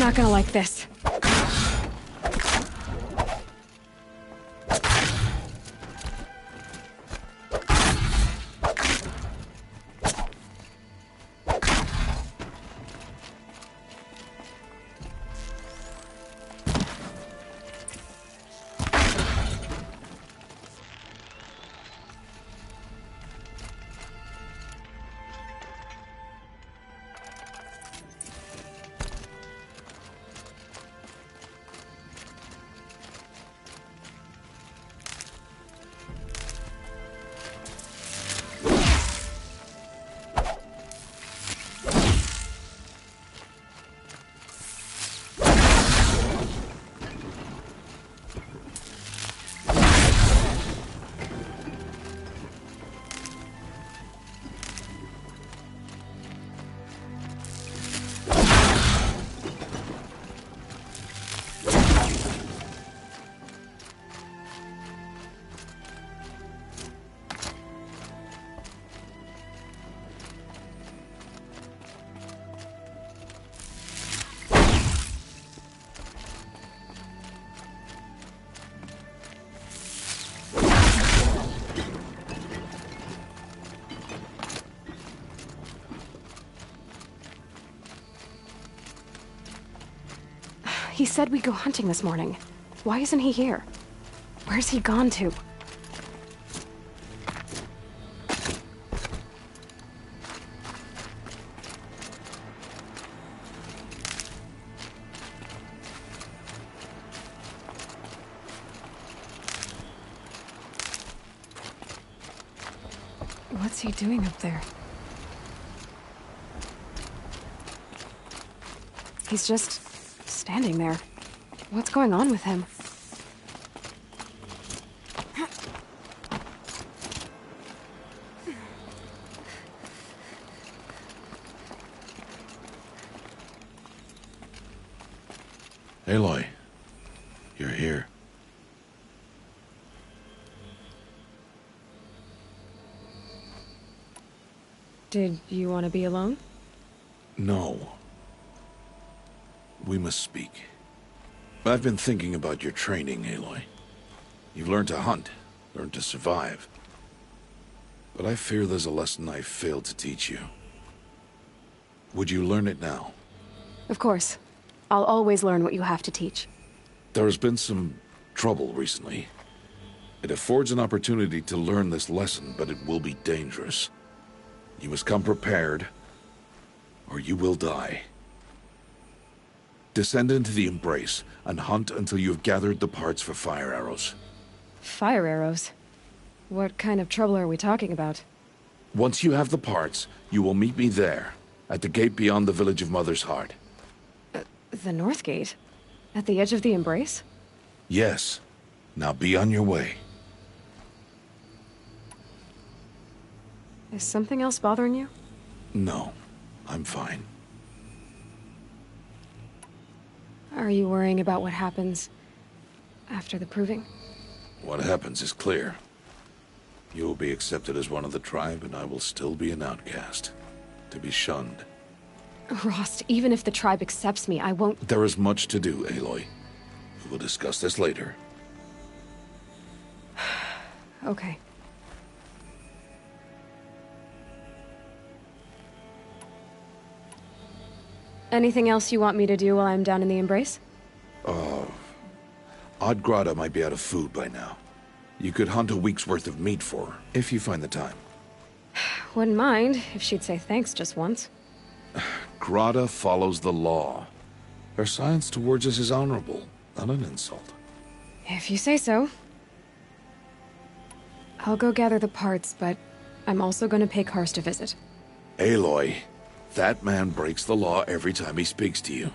not gonna like this. He said we'd go hunting this morning. Why isn't he here? Where's he gone to? What's he doing up there? He's just standing there. What's going on with him? Aloy, you're here. Did you want to be alone? No. We must speak. I've been thinking about your training, Aloy. You've learned to hunt, learned to survive. But I fear there's a lesson I failed to teach you. Would you learn it now? Of course. I'll always learn what you have to teach. There has been some trouble recently. It affords an opportunity to learn this lesson, but it will be dangerous. You must come prepared, or you will die. Descend into the Embrace, and hunt until you have gathered the parts for fire arrows. Fire arrows? What kind of trouble are we talking about? Once you have the parts, you will meet me there, at the gate beyond the village of Mother's Heart. The North Gate? At the edge of the Embrace? Yes. Now be on your way. Is something else bothering you? No, I'm fine. Are you worrying about what happens after the proving? What happens is clear. You will be accepted as one of the tribe, and I will still be an outcast, to be shunned. Rost, even if the tribe accepts me, I won't— There is much to do, Aloy. We will discuss this later. Okay. Anything else you want me to do while I'm down in the Embrace? Oddgrada might be out of food by now. You could hunt a week's worth of meat for her, if you find the time. Wouldn't mind if she'd say thanks just once. Grada follows the law. Her science towards us is honorable, not an insult. If you say so. I'll go gather the parts, but I'm also gonna pay Karst a visit. Aloy, that man breaks the law every time he speaks to you.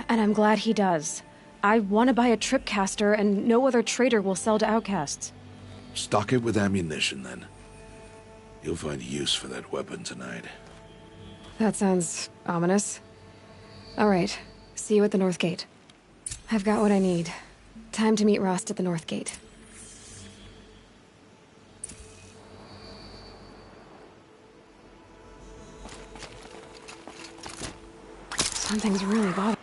And I'm glad he does. I want to buy a tripcaster, and no other trader will sell to outcasts. Stock it with ammunition, then. You'll find use for that weapon tonight. That sounds ominous. All right, see you at the North Gate. I've got what I need. Time to meet Rost at the North Gate. Something's really bothering.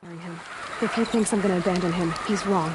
Him. If he thinks I'm gonna abandon him, he's wrong.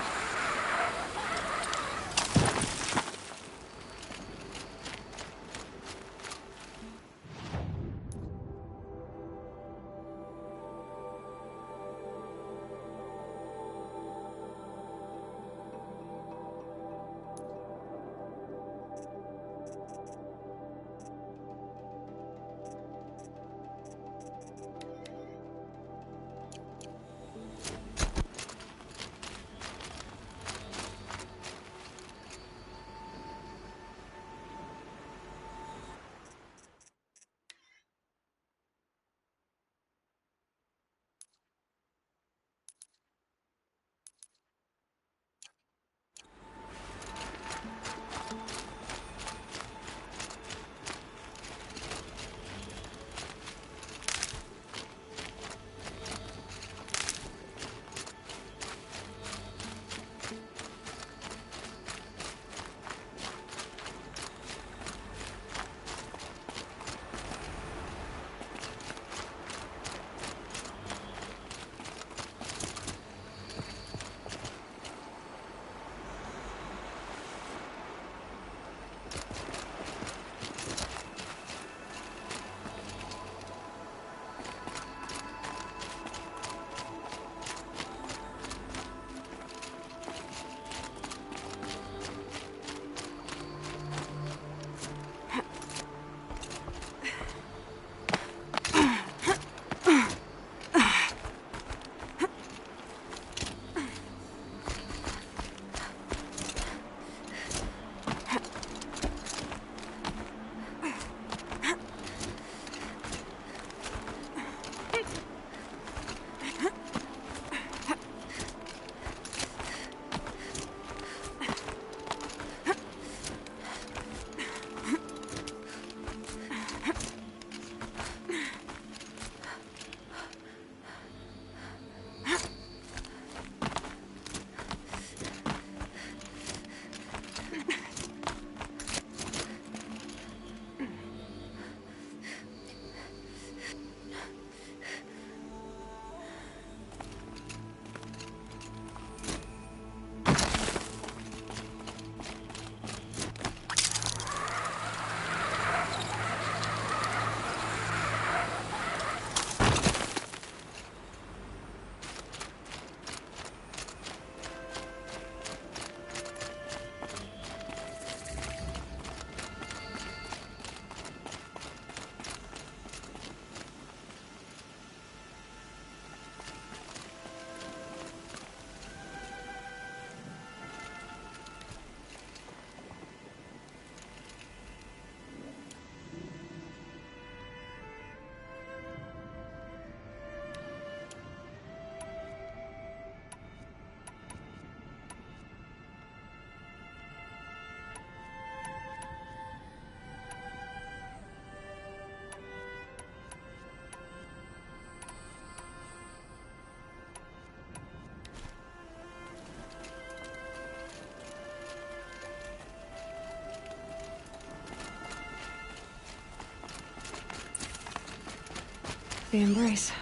The embrace.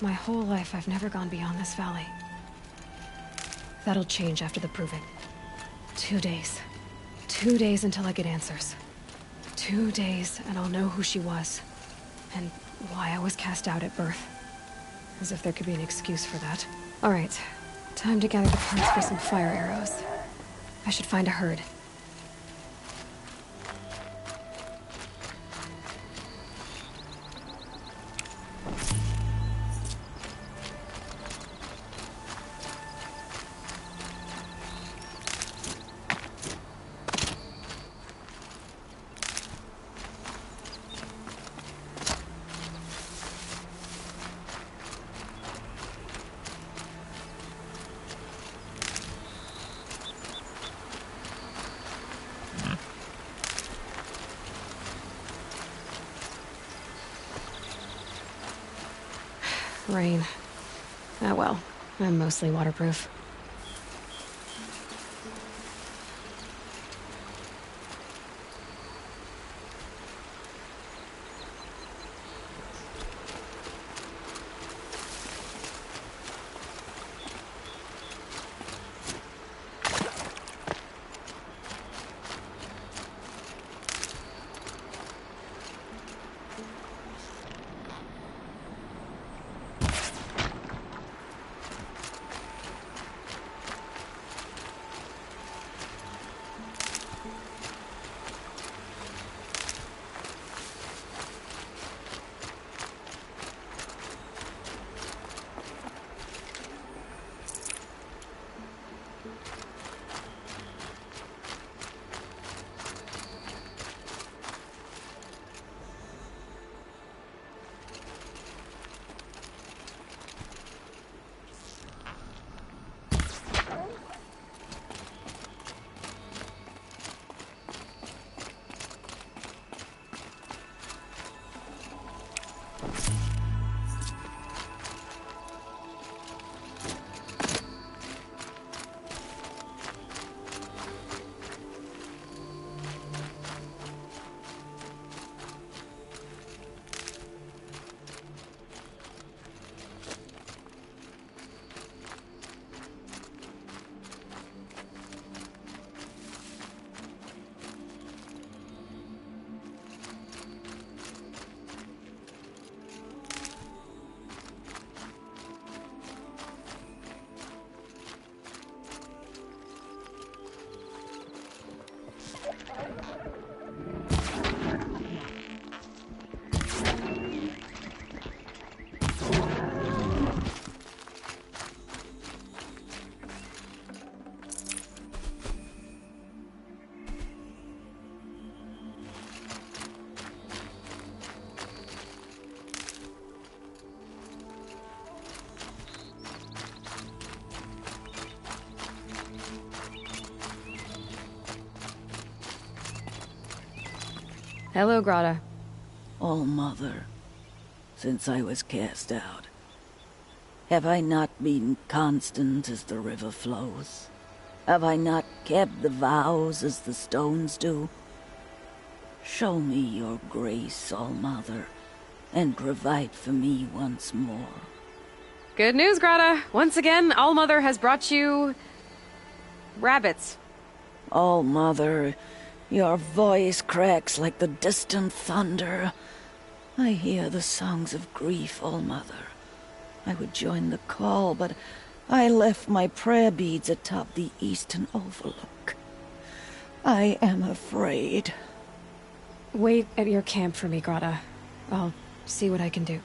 My whole life, I've never gone beyond this valley. That'll change after the proving. 2 days. 2 days until I get answers. 2 days, and I'll know who she was. And why I was cast out at birth. As if there could be an excuse for that. Alright, time to gather the parts for some fire arrows. I should find a herd. Rain. Ah well, I'm mostly waterproof. Hello, Grata. All-Mother, since I was cast out, have I not been constant as the river flows? Have I not kept the vows as the stones do? Show me your grace, All-Mother, and provide for me once more. Good news, Grata. Once again, All-Mother has brought you... rabbits. All-Mother, your voice cracks like the distant thunder. I hear the songs of grief, All-Mother. I would join the call, but I left my prayer beads atop the eastern overlook. I am afraid. Wait at your camp for me, Grata. I'll see what I can do.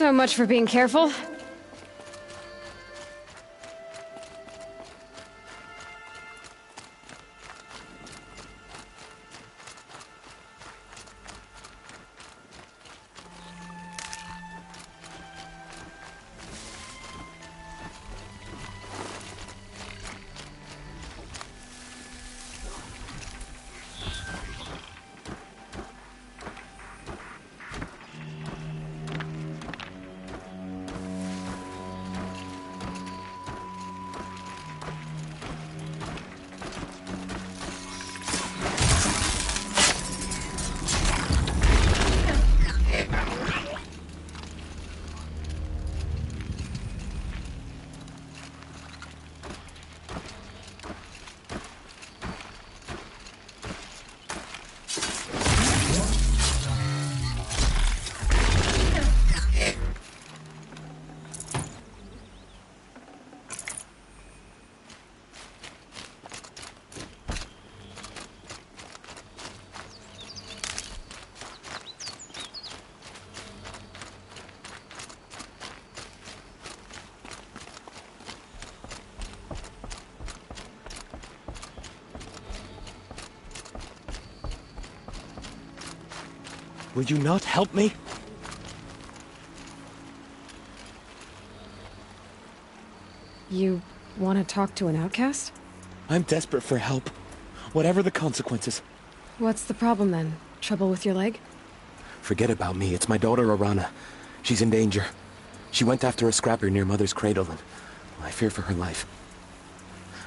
So much for being careful. Will you not help me? You want to talk to an outcast? I'm desperate for help. Whatever the consequences. What's the problem then? Trouble with your leg? Forget about me. It's my daughter, Arana. She's in danger. She went after a scrapper near Mother's cradle, and I fear for her life.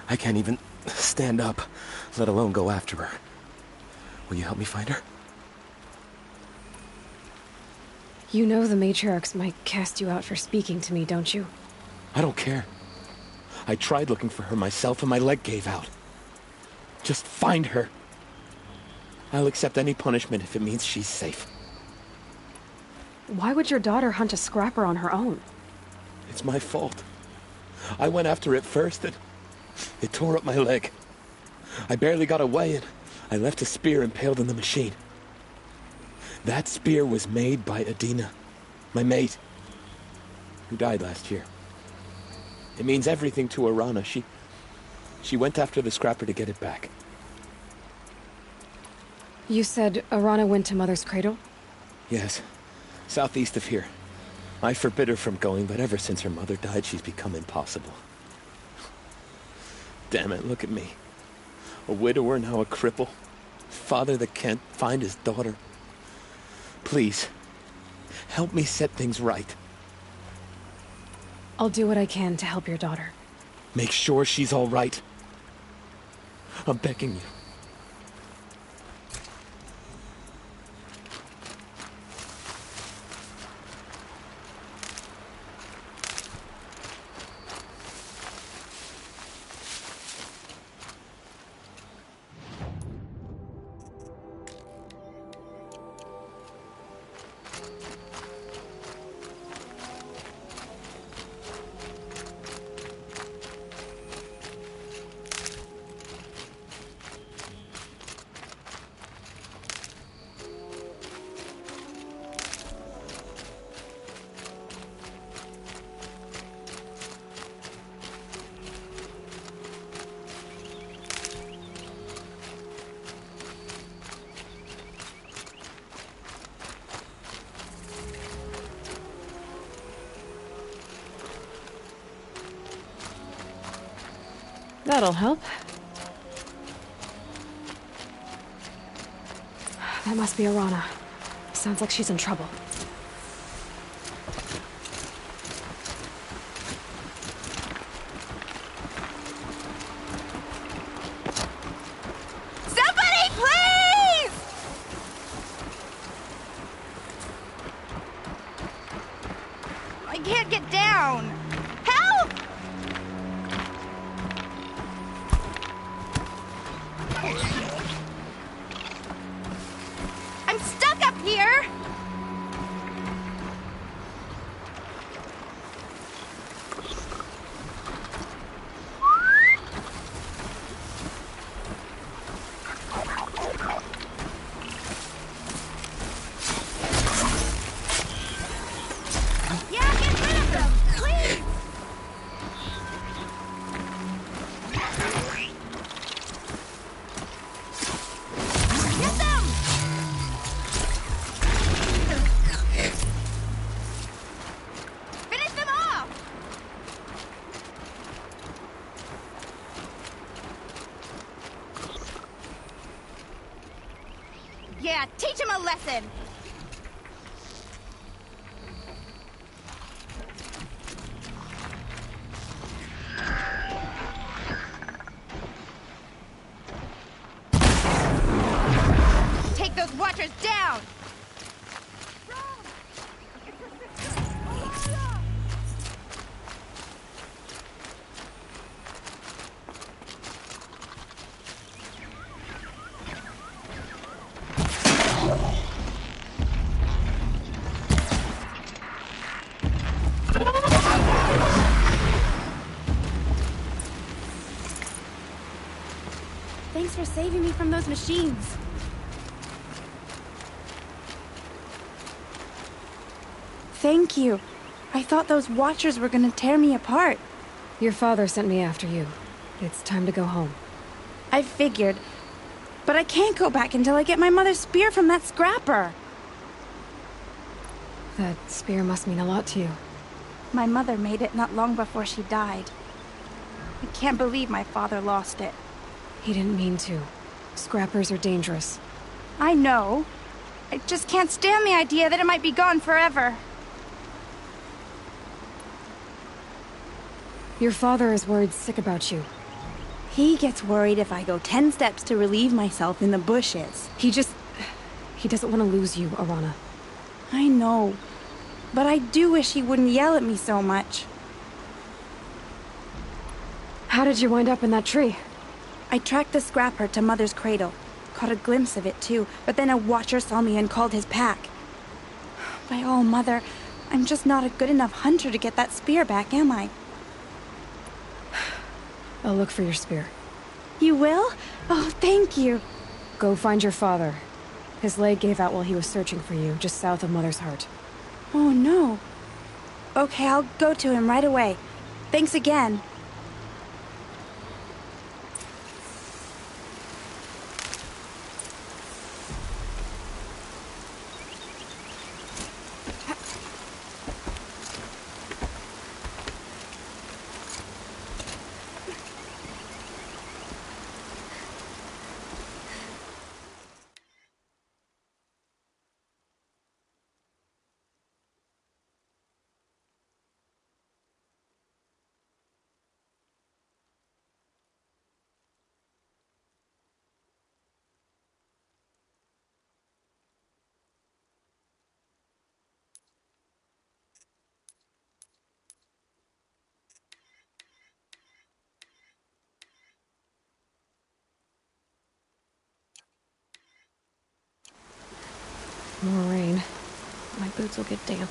I can't even stand up, let alone go after her. Will you help me find her? You know the matriarchs might cast you out for speaking to me, don't you? I don't care. I tried looking for her myself, and my leg gave out. Just find her. I'll accept any punishment if it means she's safe. Why would your daughter hunt a scrapper on her own? It's my fault. I went after it first, and it tore up my leg. I barely got away, and I left a spear impaled in the machine. That spear was made by Adina, my mate, who died last year. It means everything to Arana. She went after the scrapper to get it back. You said Arana went to Mother's cradle? Yes, southeast of here. I forbid her from going, but ever since her mother died, she's become impossible. Damn it, look at me. A widower, now a cripple. Father that can't find his daughter. Please, help me set things right. I'll do what I can to help your daughter. Make sure she's all right. I'm begging you. That'll help. That must be Arana. Sounds like she's in trouble. Somebody, please! I can't get down. Help! I'm stuck up here! Yeah, teach him a lesson! Take those watchers down! Thanks for saving me from those machines. Thank you. I thought those watchers were gonna tear me apart. Your father sent me after you. It's time to go home. I figured. But I can't go back until I get my mother's spear from that scrapper. That spear must mean a lot to you. My mother made it not long before she died. I can't believe my father lost it. He didn't mean to. Scrappers are dangerous. I know. I just can't stand the idea that it might be gone forever. Your father is worried sick about you. He gets worried if I go 10 steps to relieve myself in the bushes. He doesn't want to lose you, Arana. I know. But I do wish he wouldn't yell at me so much. How did you wind up in that tree? I tracked the scrapper to Mother's cradle. Caught a glimpse of it too, but then a watcher saw me and called his pack. By all, Mother, I'm just not a good enough hunter to get that spear back, am I? I'll look for your spear. You will? Oh, thank you. Go find your father. His leg gave out while he was searching for you, just south of Mother's Heart. Oh, no. Okay, I'll go to him right away. Thanks again. More rain. My boots will get damp.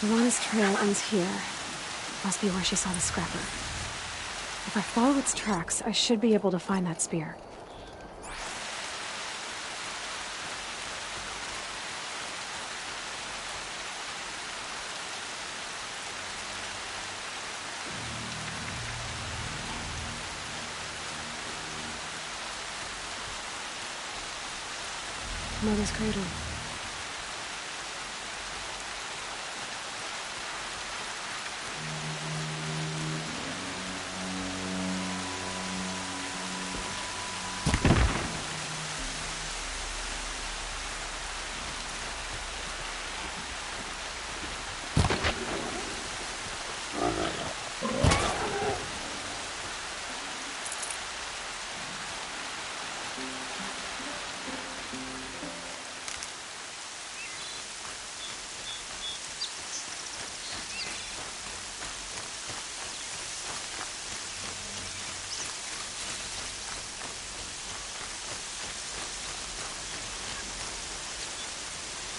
Alana's trail ends here. Must be where she saw the scrapper. If I follow its tracks, I should be able to find that spear. Mother's cradle.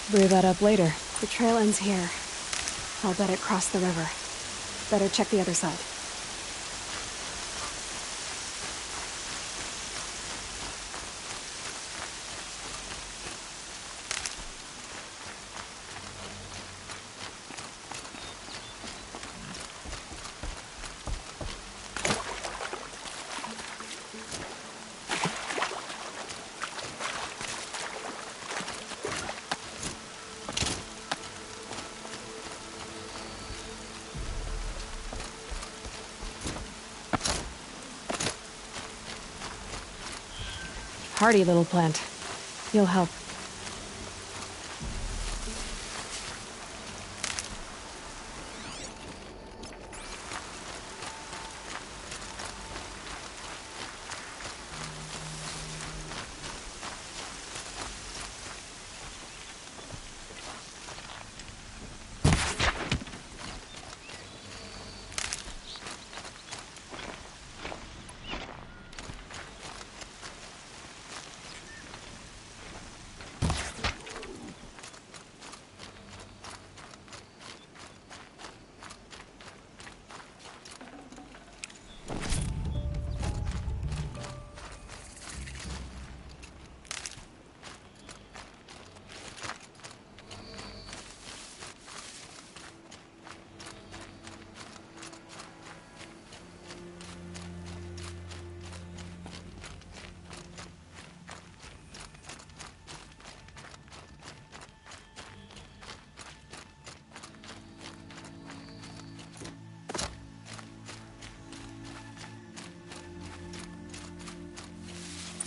Brew that up later. The trail ends here. I'll bet it crossed the river. Better check the other side. Hardy little plant. You'll help.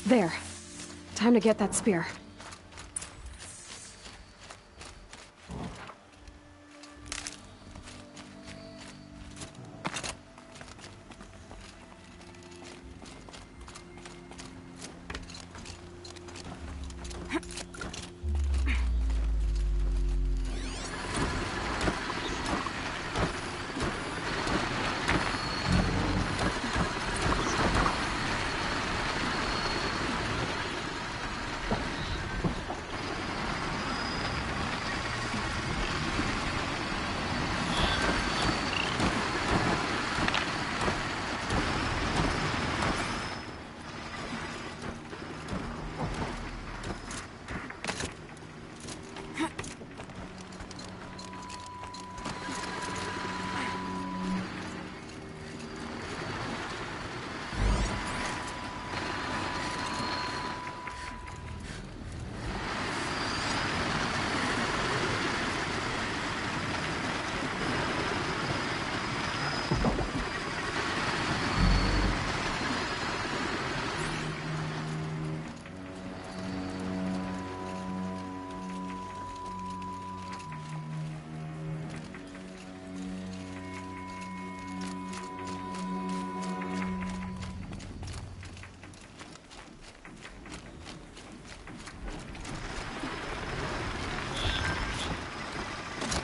There. Time to get that spear.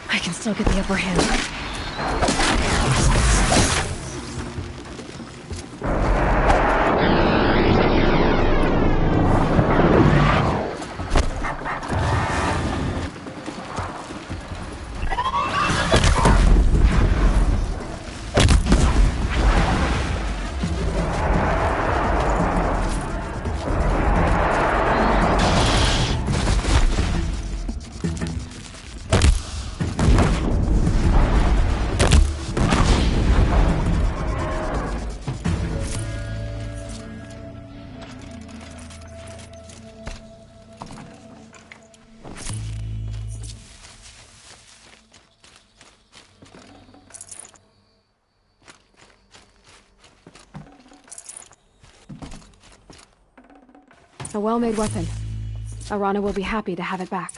I can still get the upper hand. A well-made weapon. Arana will be happy to have it back.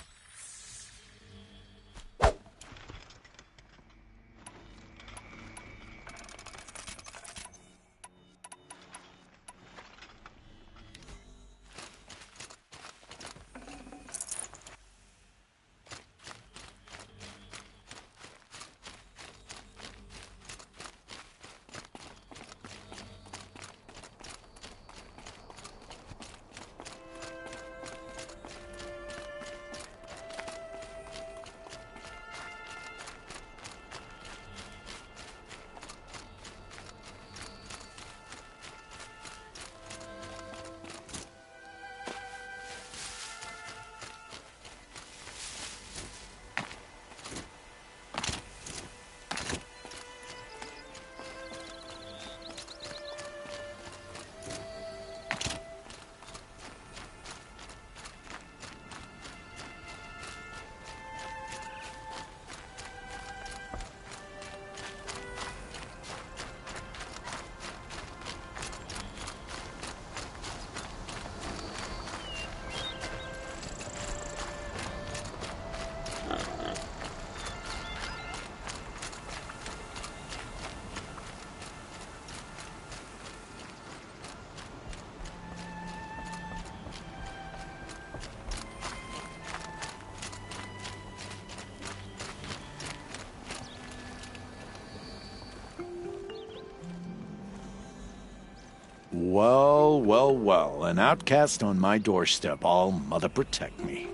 Well, well, well. An outcast on my doorstep. All mother protect me.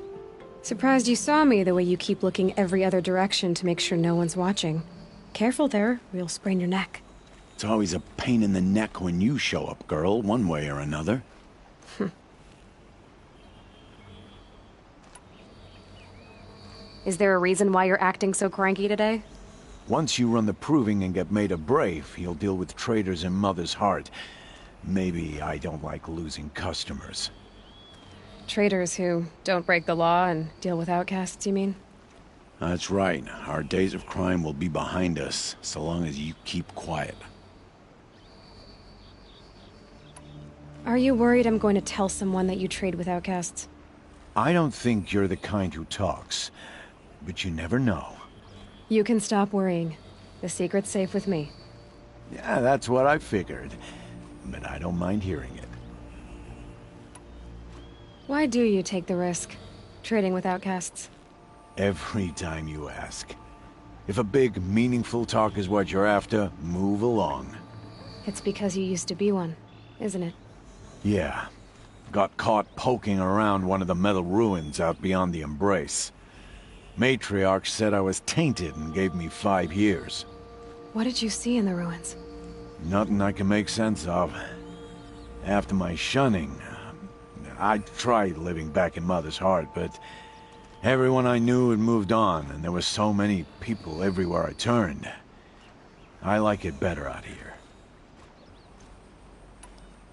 Surprised you saw me the way you keep looking every other direction to make sure no one's watching. Careful there, or you'll sprain your neck. It's always a pain in the neck when you show up, girl, one way or another. Is there a reason why you're acting so cranky today? Once you run the proving and get made a brave, you'll deal with traitors in Mother's Heart. Maybe I don't like losing customers. Traitors who don't break the law and deal with outcasts, you mean? That's right. Our days of crime will be behind us, so long as you keep quiet. Are you worried I'm going to tell someone that you trade with outcasts? I don't think you're the kind who talks, but you never know. You can stop worrying. The secret's safe with me. Yeah, that's what I figured. But I don't mind hearing it. Why do you take the risk, trading with outcasts? Every time you ask. If a big, meaningful talk is what you're after, move along. It's because you used to be one, isn't it? Yeah. Got caught poking around one of the metal ruins out beyond the Embrace. Matriarch said I was tainted and gave me 5 years. What did you see in the ruins? Nothing I can make sense of. After my shunning, I tried living back in Mother's Heart, but everyone I knew had moved on, and there were so many people everywhere I turned. I like it better out here.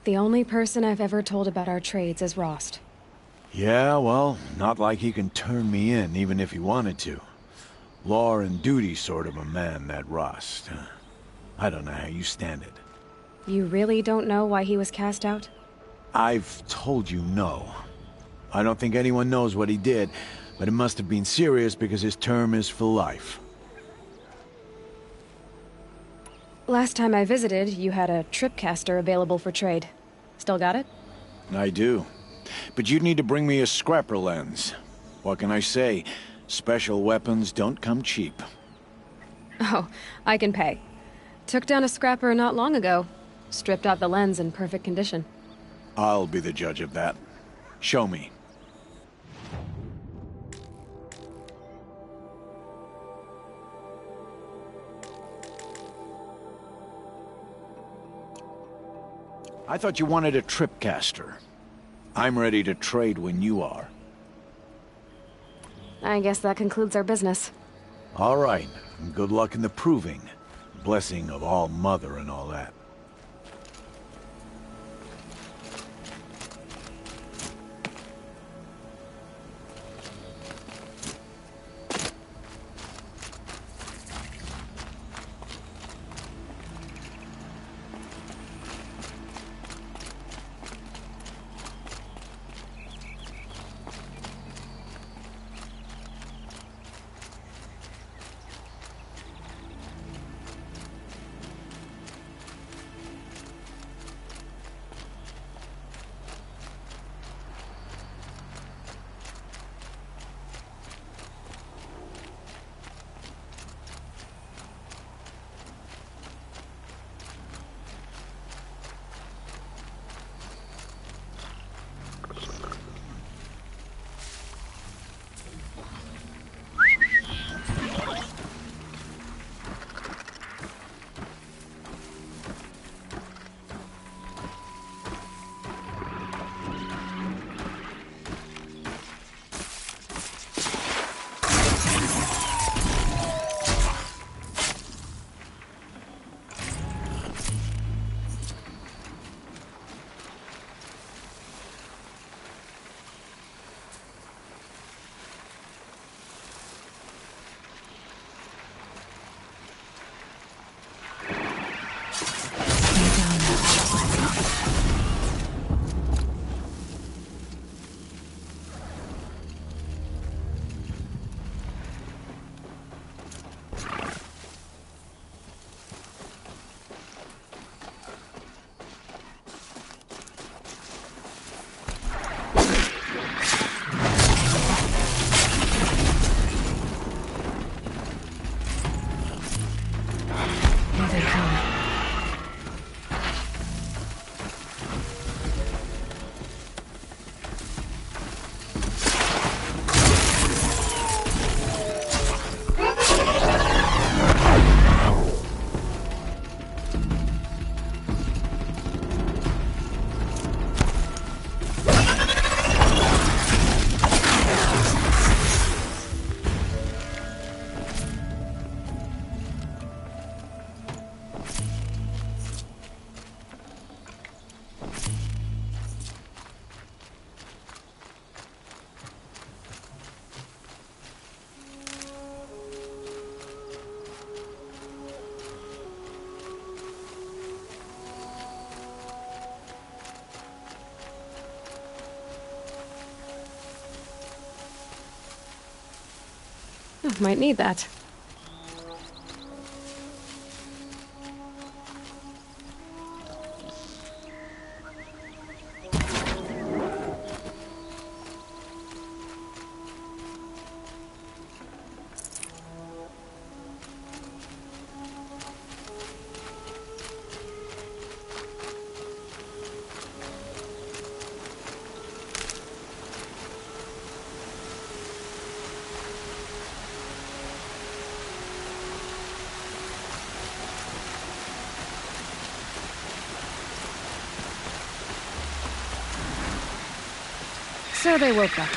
The only person I've ever told about our trades is Rost. Yeah, well, not like he can turn me in, even if he wanted to. Law and duty sort of a man, that Rost. I don't know how you stand it. You really don't know why he was cast out? I've told you no. I don't think anyone knows what he did, but it must have been serious because his term is for life. Last time I visited, you had a tripcaster available for trade. Still got it? I do. But you'd need to bring me a scrapper lens. What can I say? Special weapons don't come cheap. Oh, I can pay. Took down a scrapper not long ago. Stripped out the lens in perfect condition. I'll be the judge of that. Show me. I thought you wanted a tripcaster. I'm ready to trade when you are. I guess that concludes our business. All right. Good luck in the proving. Blessing of All Mother and all that. Might need that. So they woke up.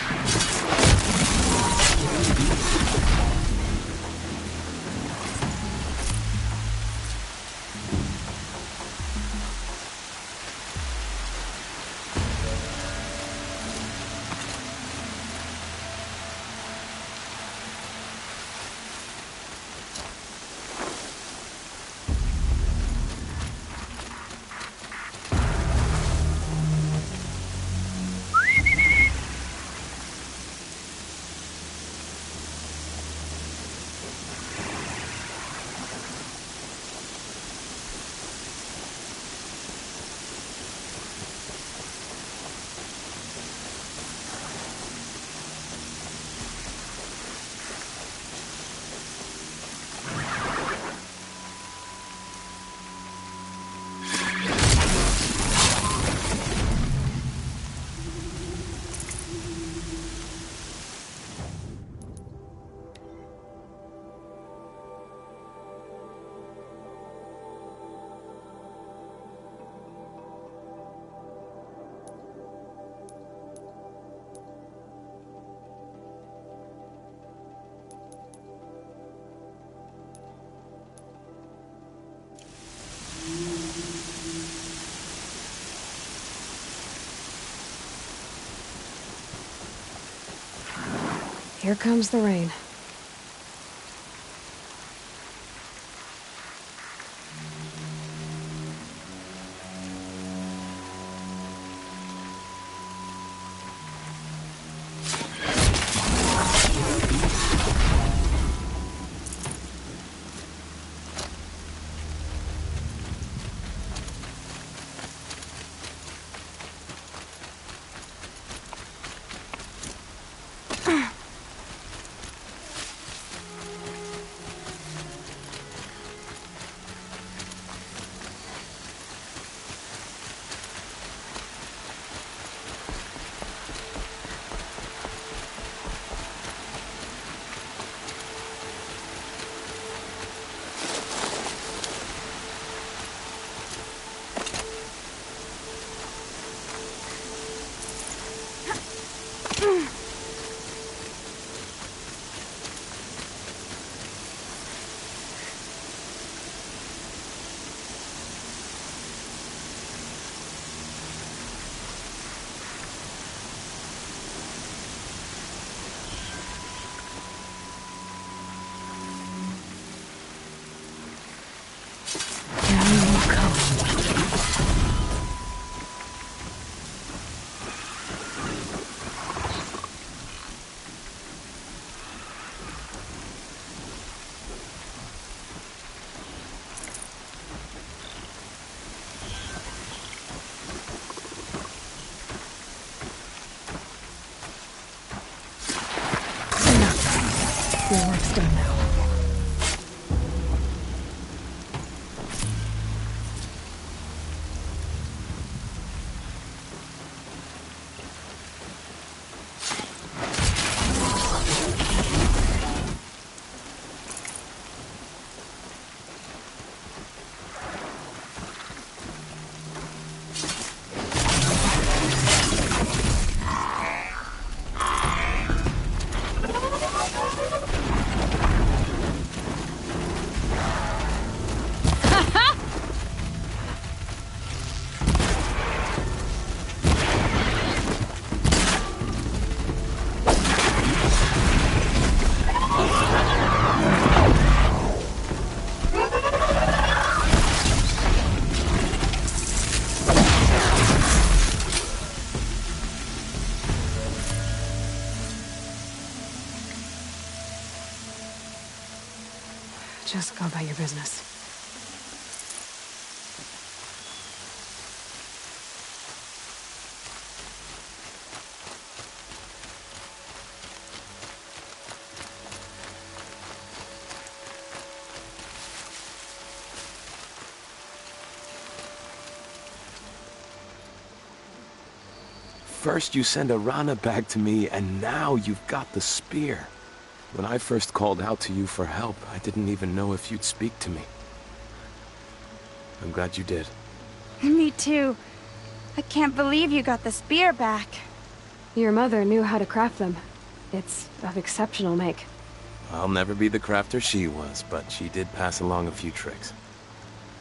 Here comes the rain. Your work's done now. Just go about your business. First you send Arana back to me, and now you've got the spear. When I first called out to you for help, I didn't even know if you'd speak to me. I'm glad you did. Me too. I can't believe you got the spear back. Your mother knew how to craft them. It's of exceptional make. I'll never be the crafter she was, but she did pass along a few tricks.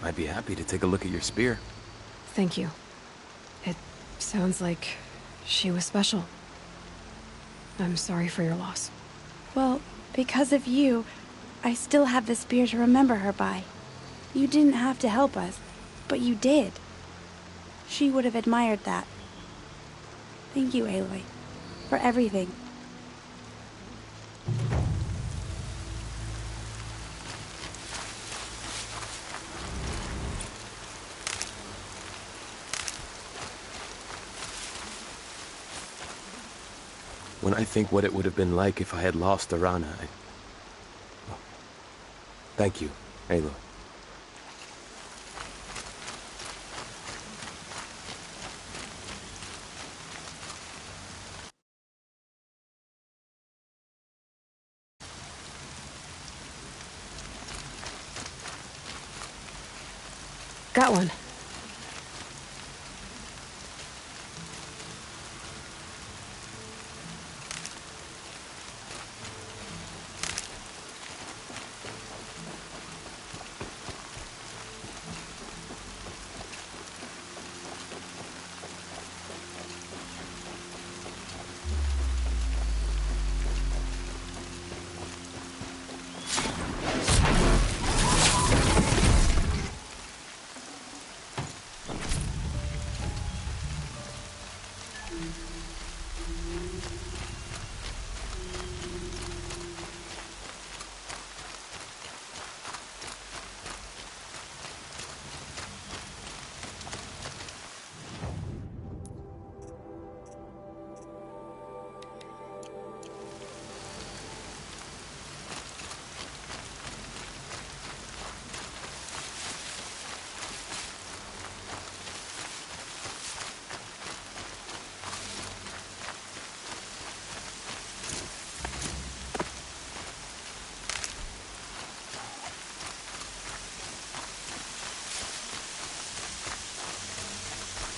I'd be happy to take a look at your spear. Thank you. It sounds like she was special. I'm sorry for your loss. Well, because of you, I still have the spear to remember her by. You didn't have to help us, but you did. She would have admired that. Thank you, Aloy, for everything. When I think what it would have been like if I had lost Arana, oh, thank you, Aloy. Got one.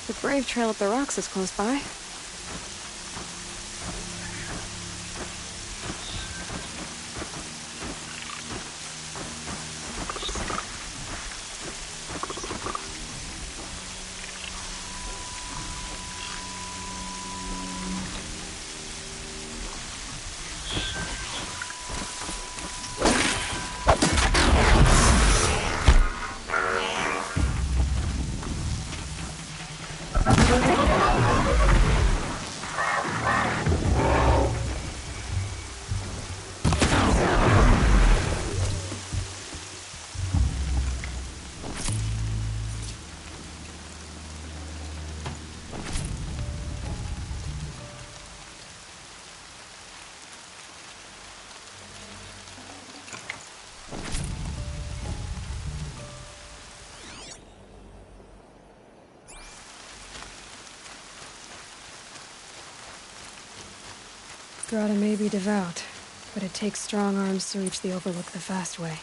The Brave Trail up the rocks is close by. Grata may be devout, but it takes strong arms to reach the Overlook the fast way.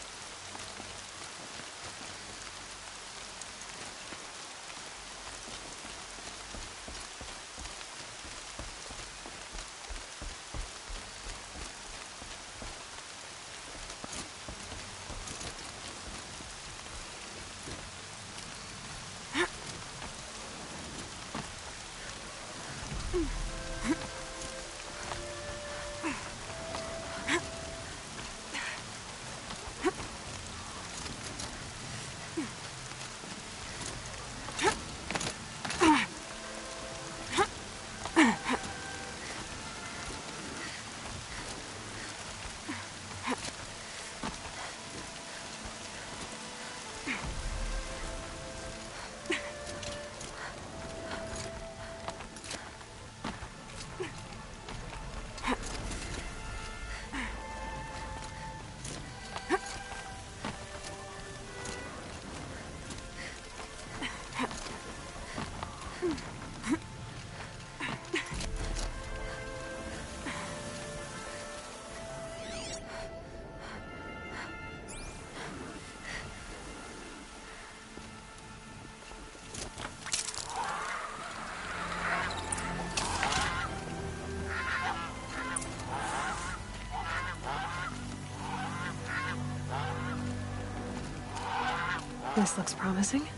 This looks promising.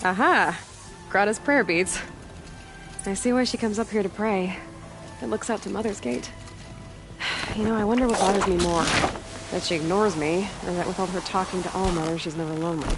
Aha! Grata's prayer beads. I see why she comes up here to pray. It looks out to Mother's Gate. You know, I wonder what bothers me more. That she ignores me, or that with all her talking to All-Mother, she's never lonely.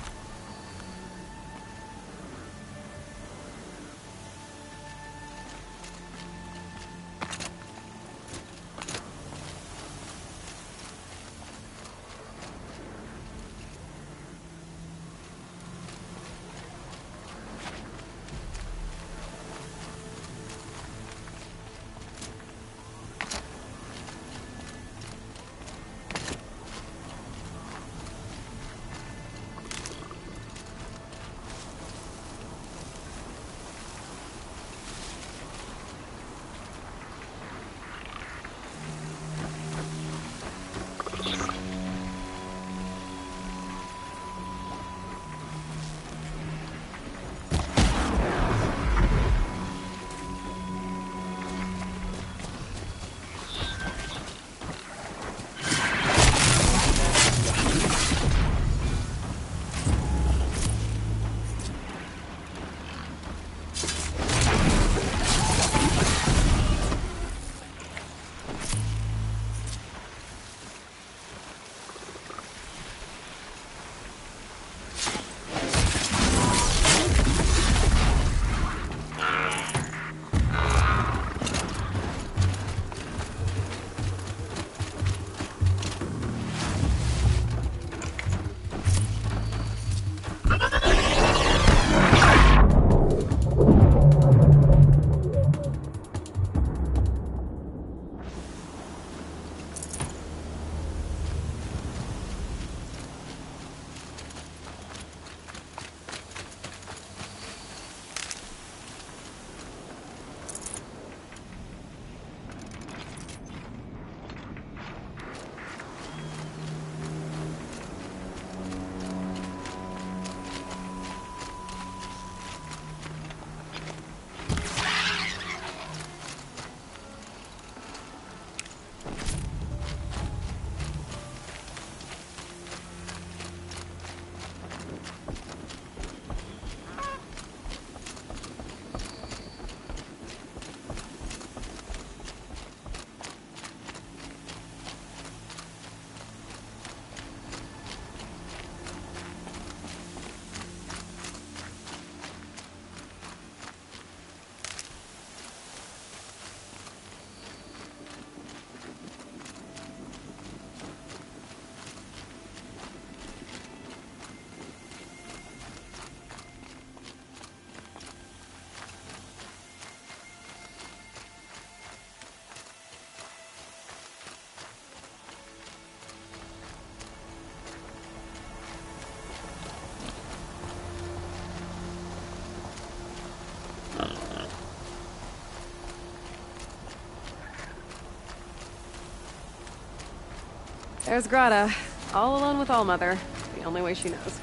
There's Grata, all alone with All-Mother, the only way she knows.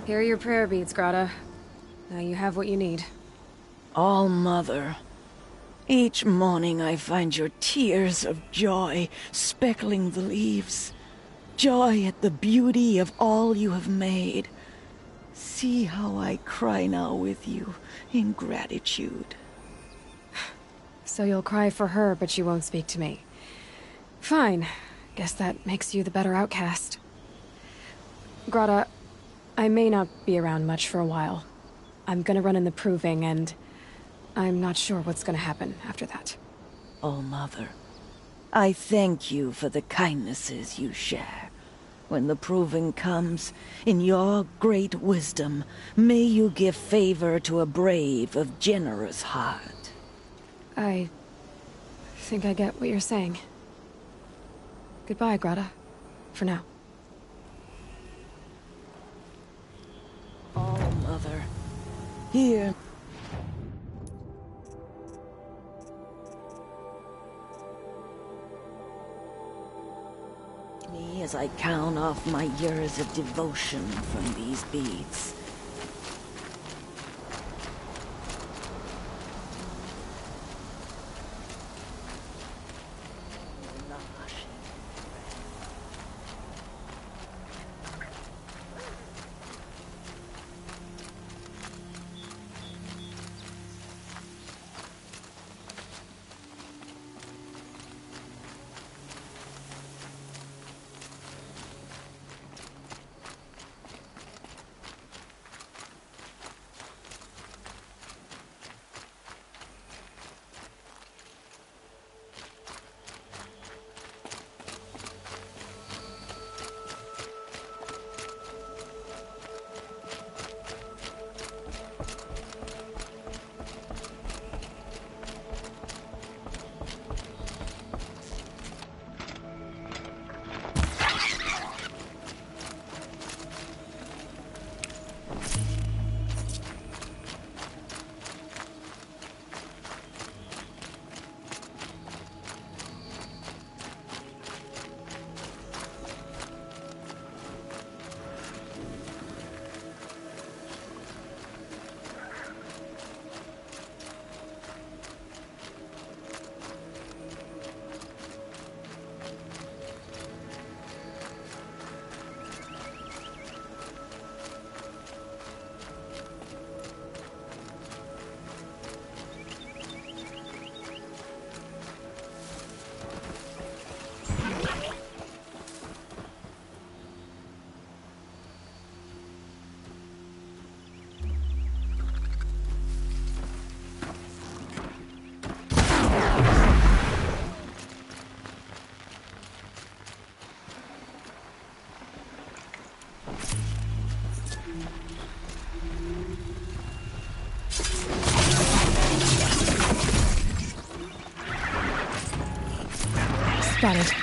Here are your prayer beads, Grata. Now you have what you need. All-Mother, each morning I find your tears of joy speckling the leaves. Joy at the beauty of all you have made. See how I cry now with you in gratitude. So you'll cry for her, but you won't speak to me. Fine. Guess that makes you the better outcast. Grata, I may not be around much for a while. I'm gonna run in the proving, and I'm not sure what's gonna happen after that. All-Mother, I thank you for the kindnesses you share. When the proving comes, in your great wisdom, may you give favor to a brave of generous heart. I think I get what you're saying. Goodbye, Grata. For now. All-Mother, hear me as I count off my years of devotion from these beads. Spotted.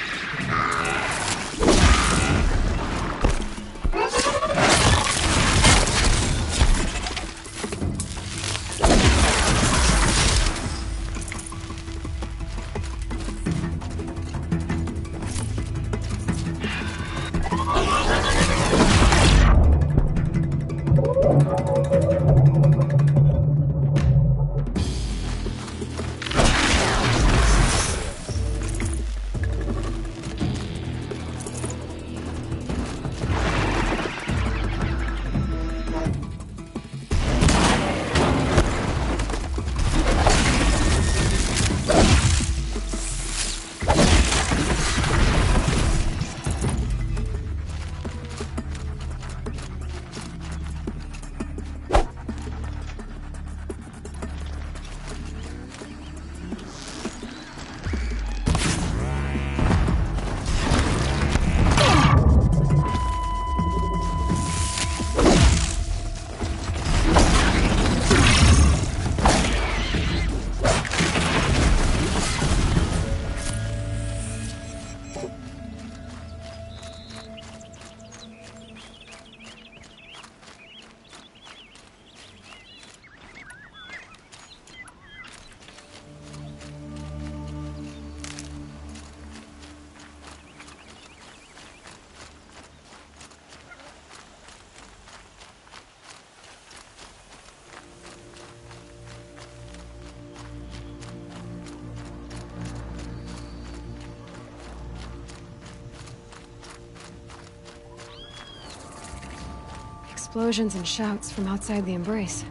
Explosions and shouts from outside the embrace.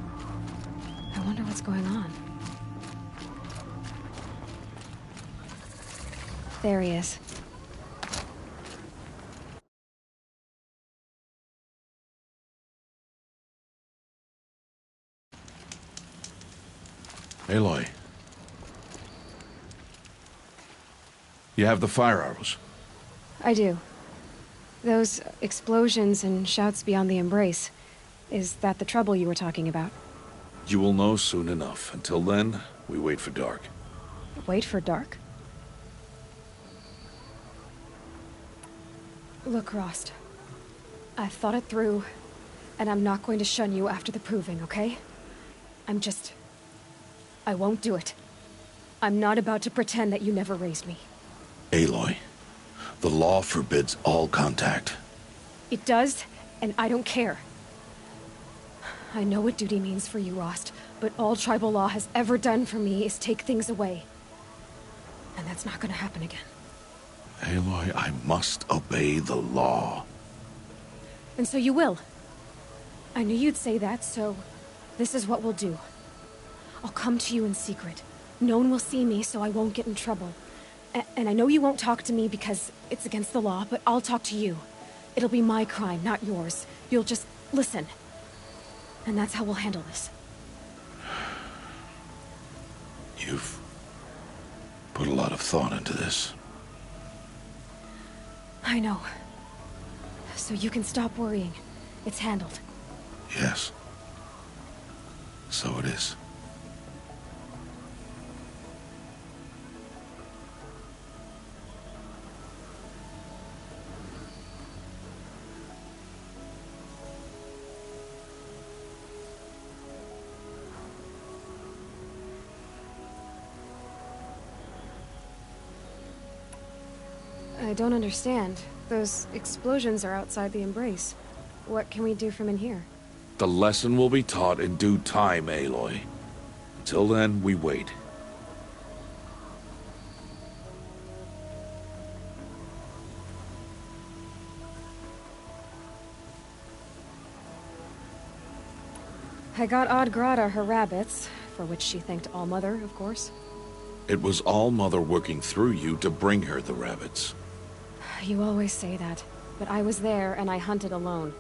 I wonder what's going on. There he is. Aloy. You have the fire arrows. I do. Those explosions and shouts beyond the embrace. Is that the trouble you were talking about? You will know soon enough. Until then, we wait for dark. Wait for dark? Look, Rost. I've thought it through, and I'm not going to shun you after the proving, okay? I won't do it. I'm not about to pretend that you never raised me. Aloy, the law forbids all contact. It does, and I don't care. I know what duty means for you, Rost, but all tribal law has ever done for me is take things away. And that's not gonna happen again. Aloy, I must obey the law. And so you will. I knew you'd say that, so this is what we'll do. I'll come to you in secret. No one will see me, so I won't get in trouble. And I know you won't talk to me because it's against the law, but I'll talk to you. It'll be my crime, not yours. You'll just listen. And that's how we'll handle this. You've put a lot of thought into this. I know. So you can stop worrying. It's handled. Yes. So it is. I don't understand. Those explosions are outside the embrace. What can we do from in here? The lesson will be taught in due time, Aloy. Until then, we wait. I got Odd Grata her rabbits, for which she thanked All-Mother, of course. It was All-Mother working through you to bring her the rabbits. You always say that, but I was there and I hunted alone.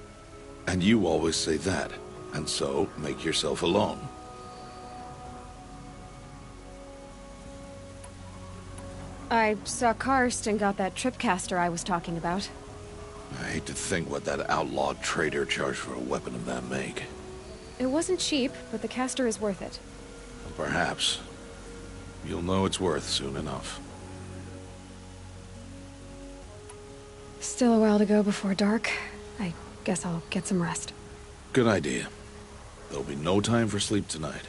And you always say that, and so make yourself alone. I saw Karst and got that tripcaster I was talking about. I hate to think what that outlawed trader charged for a weapon of that make. It wasn't cheap, but the caster is worth it. Perhaps. You'll know its worth soon enough. Still a while to go before dark. I guess I'll get some rest. Good idea. There'll be no time for sleep tonight.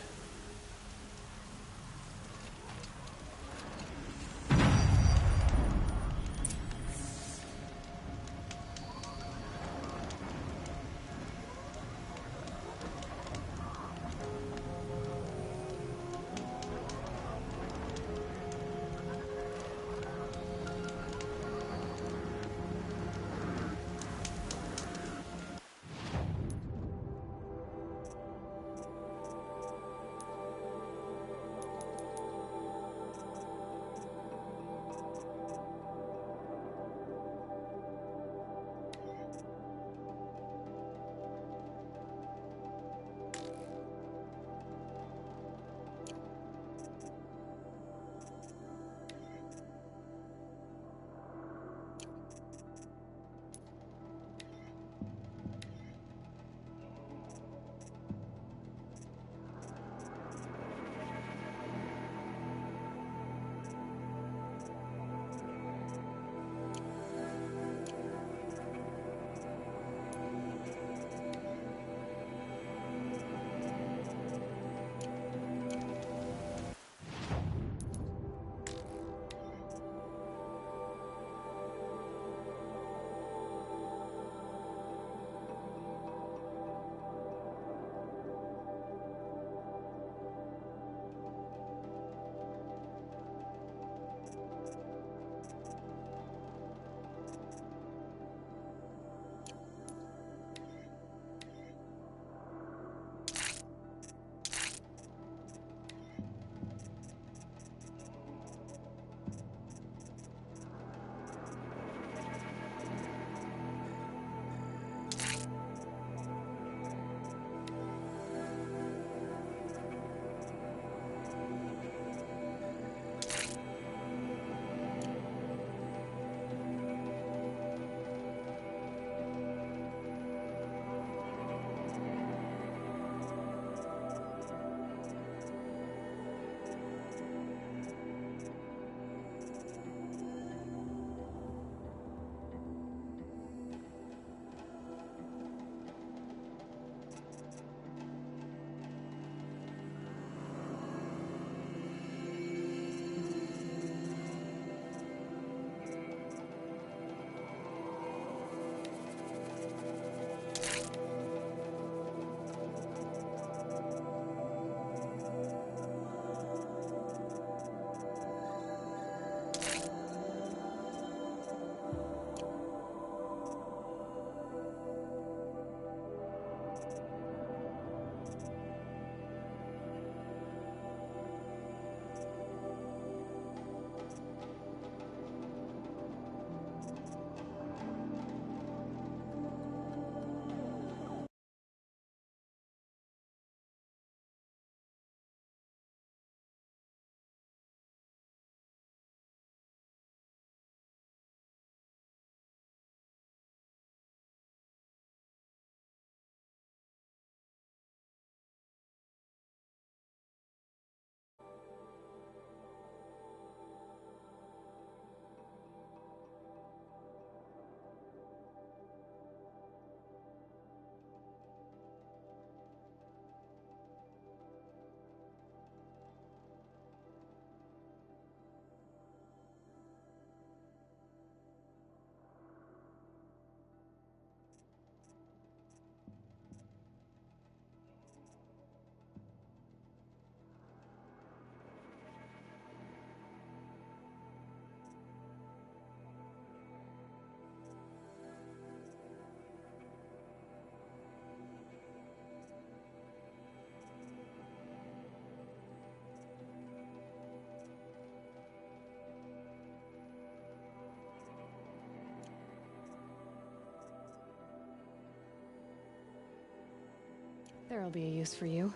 There'll be a use for you.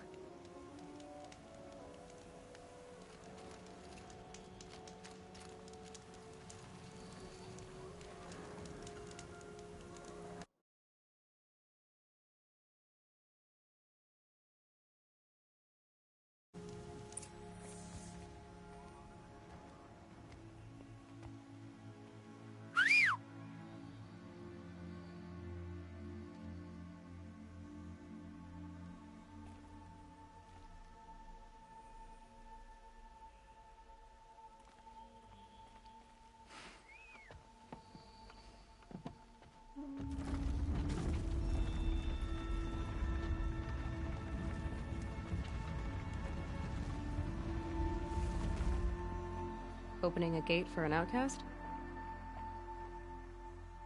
Opening a gate for an outcast?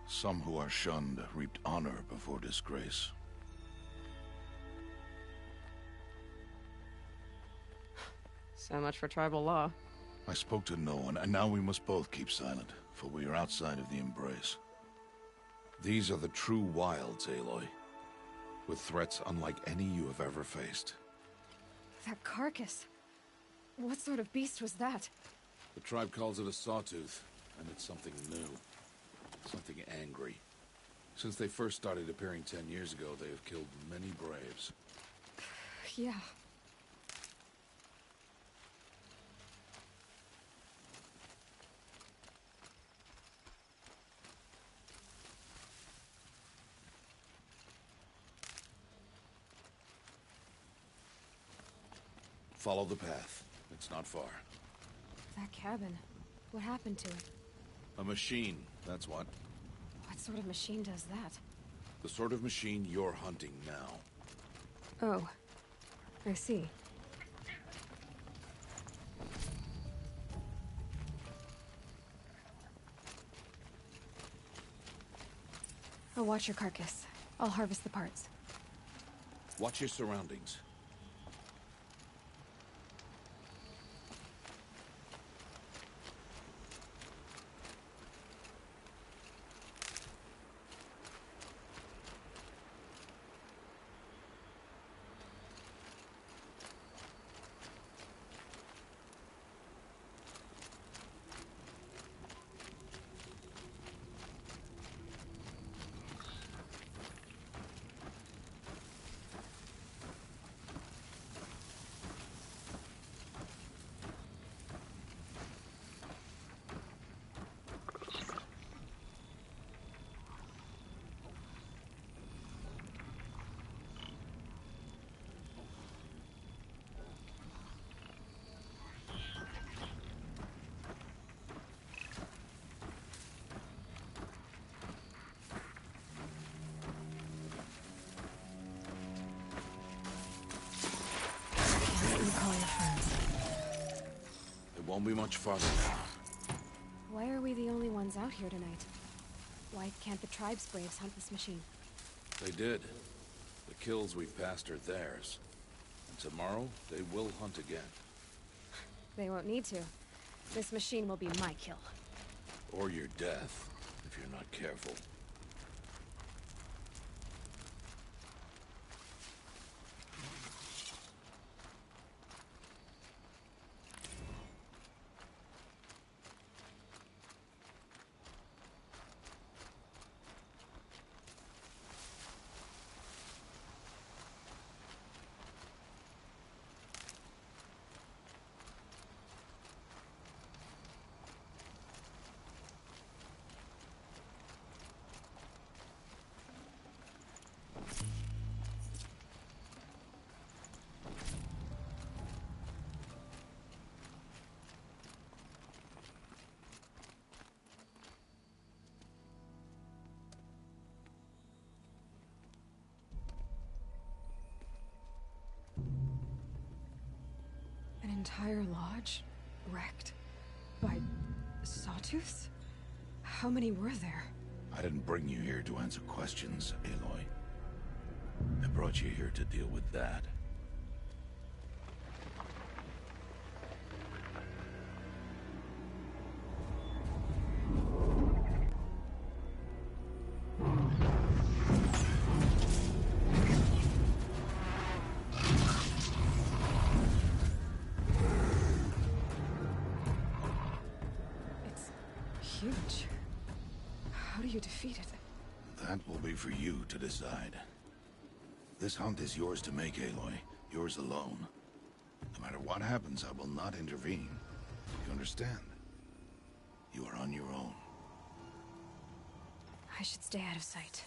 Some who are shunned reaped honor before disgrace. So much for tribal law. I spoke to no one, and now we must both keep silent, for we are outside of the embrace. These are the true wilds, Aloy, with threats unlike any you have ever faced. That carcass. What sort of beast was that? The tribe calls it a sawtooth, and it's something new. Something angry. Since they first started appearing 10 years ago, they have killed many braves. Yeah. Follow the path. It's not far. That cabin. What happened to it? A machine, that's what. What sort of machine does that? The sort of machine you're hunting now. Oh. I see. I'll watch your carcass. I'll harvest the parts. Watch your surroundings. Call your friends. It won't be much farther now. Why are we the only ones out here tonight? Why can't the tribe's braves hunt this machine? They did. The kills we've passed are theirs. And tomorrow, they will hunt again. They won't need to. This machine will be my kill. Or your death, if you're not careful. An entire lodge? Wrecked? By sawtooths? How many were there? I didn't bring you here to answer questions, Aloy. I brought you here to deal with that. Huge. How do you defeat it? That will be for you to decide. This hunt is yours to make, Aloy. Yours alone. No matter what happens, I will not intervene. You understand? You are on your own. I should stay out of sight.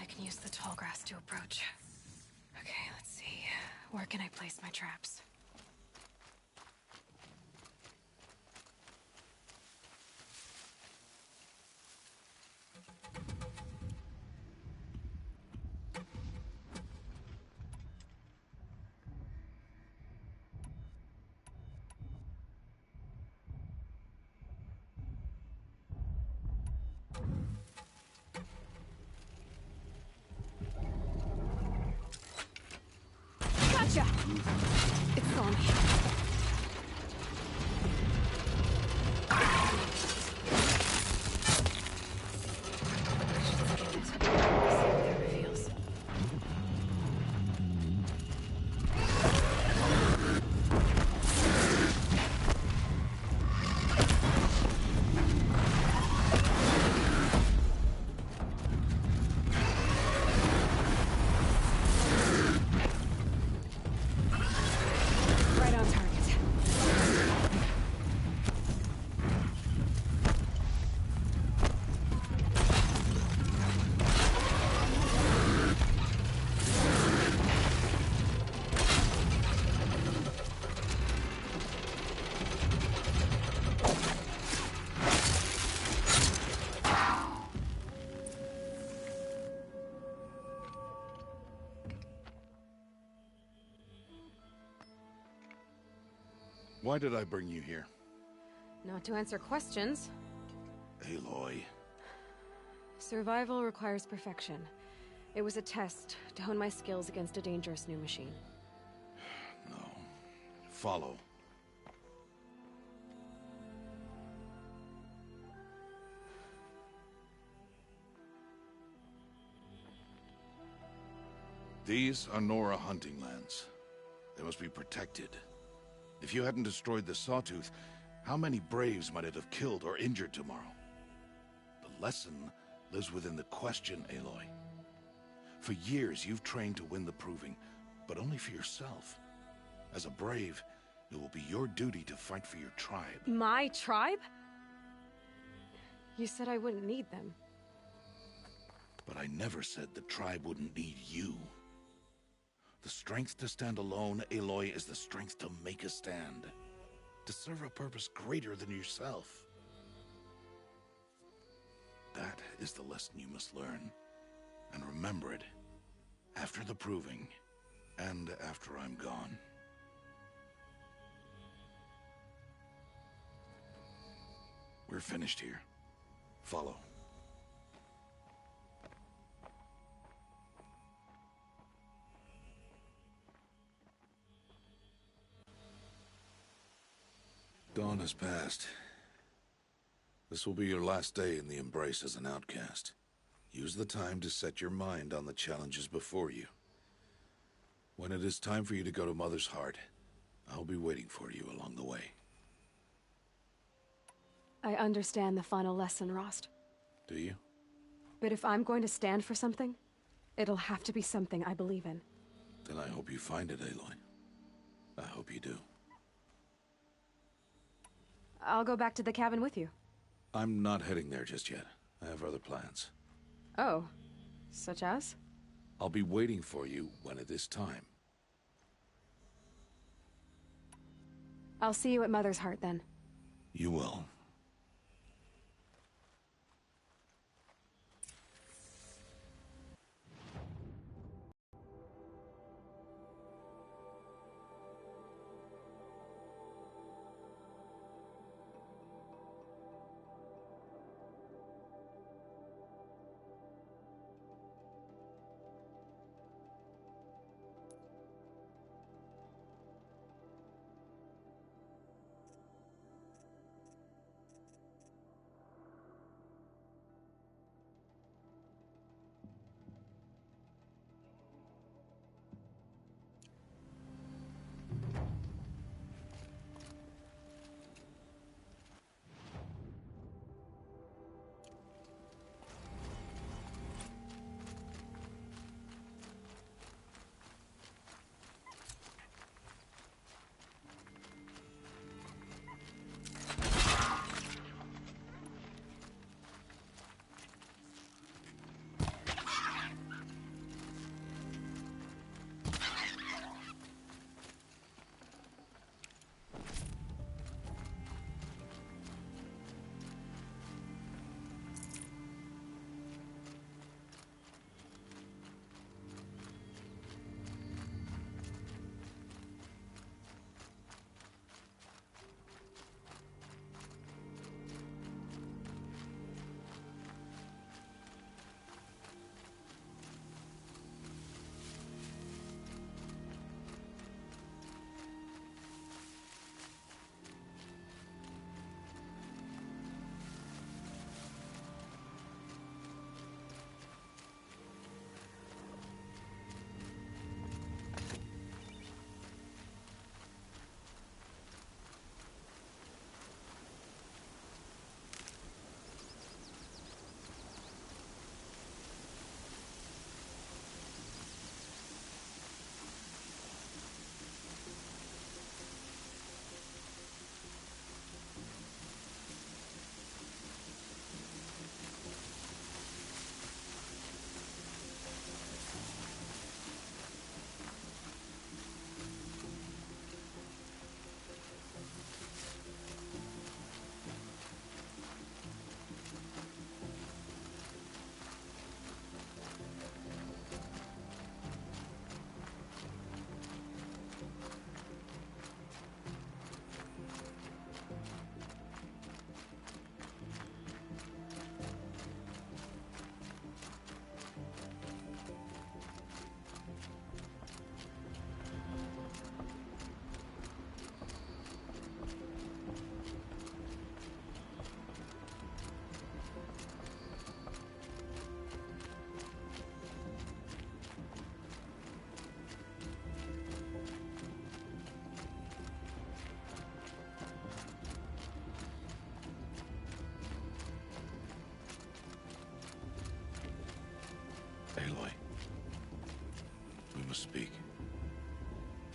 I can use the tall grass to approach. Okay, let's see. Where can I place my traps? Gotcha! It's on me. Right on target. Why did I bring you here? Not to answer questions. Aloy. Survival requires perfection. It was a test to hone my skills against a dangerous new machine. No. Follow. These are Nora hunting lands. They must be protected. If you hadn't destroyed the Sawtooth, how many Braves might it have killed or injured tomorrow? The lesson lives within the question, Aloy. For years, you've trained to win the Proving, but only for yourself. As a Brave, it will be your duty to fight for your tribe. My tribe? You said I wouldn't need them. But I never said the tribe wouldn't need you. The strength to stand alone, Aloy, is the strength to make a stand. To serve a purpose greater than yourself. That is the lesson you must learn. And remember it. After the Proving. And after I'm gone. We're finished here. Follow. Dawn has passed. This will be your last day in the Embrace as an outcast. Use the time to set your mind on the challenges before you. When it is time for you to go to Mother's Heart, I'll be waiting for you along the way. I understand the final lesson, Rost. Do you? But if I'm going to stand for something, it'll have to be something I believe in. Then I hope you find it, Aloy. I hope you do. I'll go back to the cabin with you. I'm not heading there just yet. I have other plans. Oh, such as? I'll be waiting for you when it is time. I'll see you at Mother's Heart then. You will.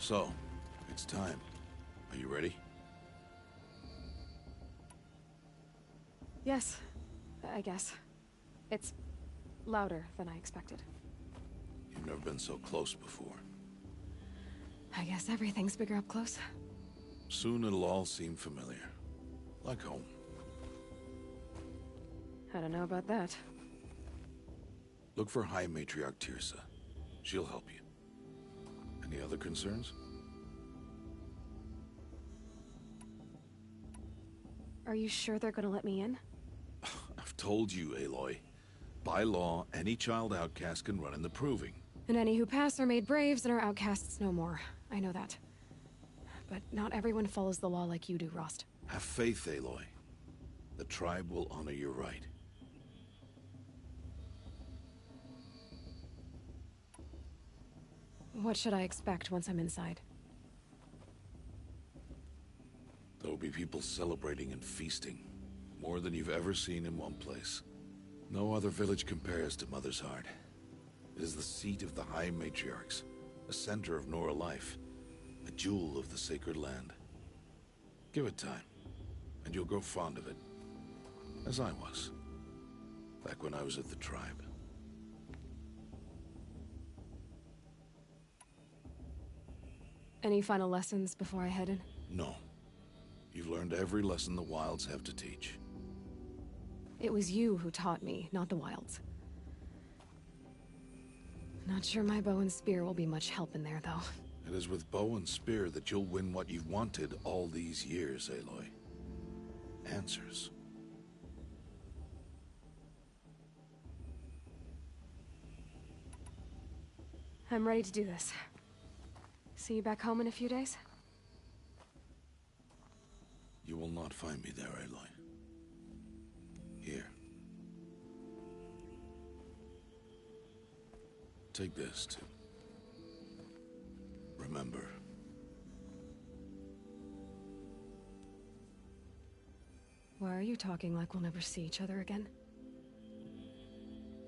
So, it's time. Are you ready? Yes, I guess. It's louder than I expected. You've never been so close before. I guess everything's bigger up close. Soon it'll all seem familiar. Like home. I don't know about that. Look for High Matriarch Tirsa. She'll help you. Any other concerns? Are you sure they're gonna let me in? I've told you, Aloy. By law, any child outcast can run in the Proving. And any who pass are made braves and are outcasts no more. I know that. But not everyone follows the law like you do, Rost. Have faith, Aloy. The tribe will honor your right. What should I expect once I'm inside? There will be people celebrating and feasting. More than you've ever seen in one place. No other village compares to Mother's Heart. It is the seat of the High Matriarchs, a center of Nora life, a jewel of the sacred land. Give it time, and you'll grow fond of it. As I was, back when I was at the tribe. Any final lessons before I head in? No. You've learned every lesson the Wilds have to teach. It was you who taught me, not the Wilds. Not sure my bow and spear will be much help in there, though. It is with bow and spear that you'll win what you've wanted all these years, Aloy. Answers. I'm ready to do this. See you back home in a few days? You will not find me there, Aloy. Here. Take this, too. Remember. Why are you talking like we'll never see each other again?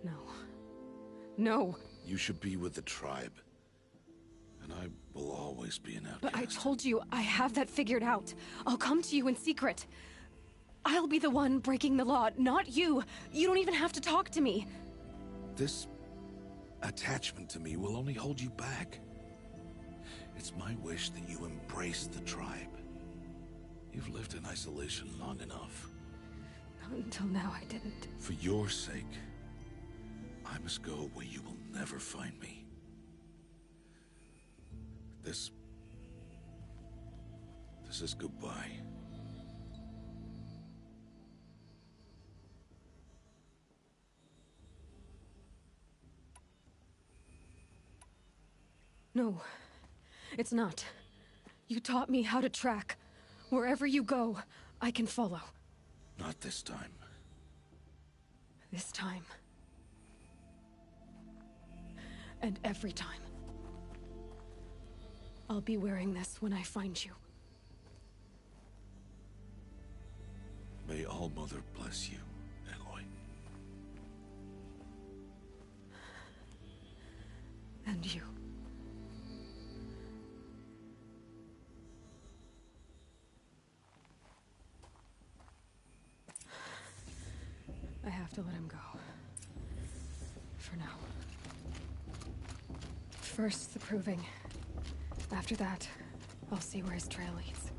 No. No! You should be with the tribe. And I will always be an outcast. But I told you, I have that figured out. I'll come to you in secret. I'll be the one breaking the law, not you. You don't even have to talk to me. This attachment to me will only hold you back. It's my wish that you embrace the tribe. You've lived in isolation long enough. Until now, I didn't. For your sake, I must go where you will never find me. This is goodbye. No, it's not. You taught me how to track. Wherever you go, I can follow. Not this time. This time. And every time. I'll be wearing this when I find you. May All-Mother bless you, Aloy. And you. I have to let him go. For now. First, the proving. After that, I'll see where his trail leads.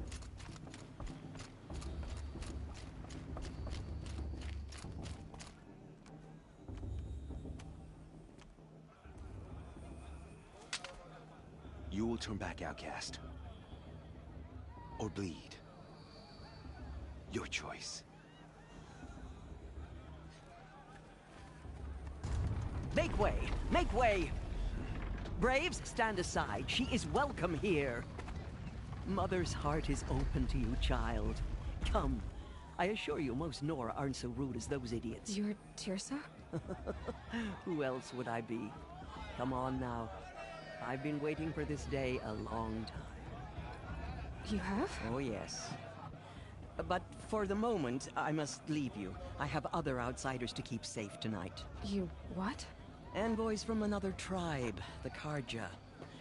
You will turn back, outcast. Or bleed. Your choice. Make way! Make way! Braves, stand aside. She is welcome here. Mother's heart is open to you, child. Come. I assure you, most Nora aren't so rude as those idiots. You're Tirsa? Who else would I be? Come on now. I've been waiting for this day a long time. You have? Oh, yes. But for the moment, I must leave you. I have other outsiders to keep safe tonight. You what? Envoys from another tribe, the Karja.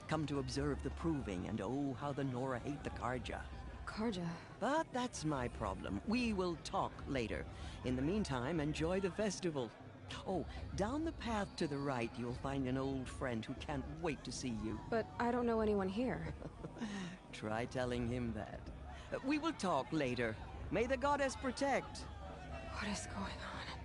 Come to observe the proving, and oh, how the Nora hate the Karja. Karja? But that's my problem. We will talk later. In the meantime, enjoy the festival. Oh, down the path to the right, you'll find an old friend who can't wait to see you. But I don't know anyone here. Try telling him that. We will talk later. May the goddess protect. What is going on?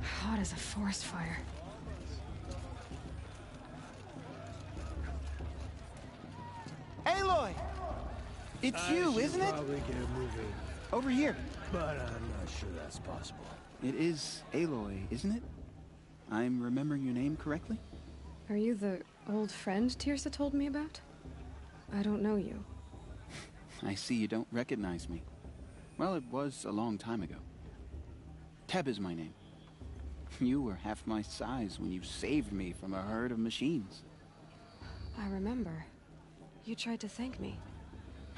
Hot as a forest fire. Aloy! It's you, isn't it? Probably get moving, Over here. but I'm not sure that's possible. It is Aloy, isn't it? I'm remembering your name correctly? Are you the old friend Tirsa told me about? I don't know you. I see you don't recognize me. Well, it was a long time ago. Teb is my name. You were half my size when you saved me from a herd of machines. I remember. You tried to thank me.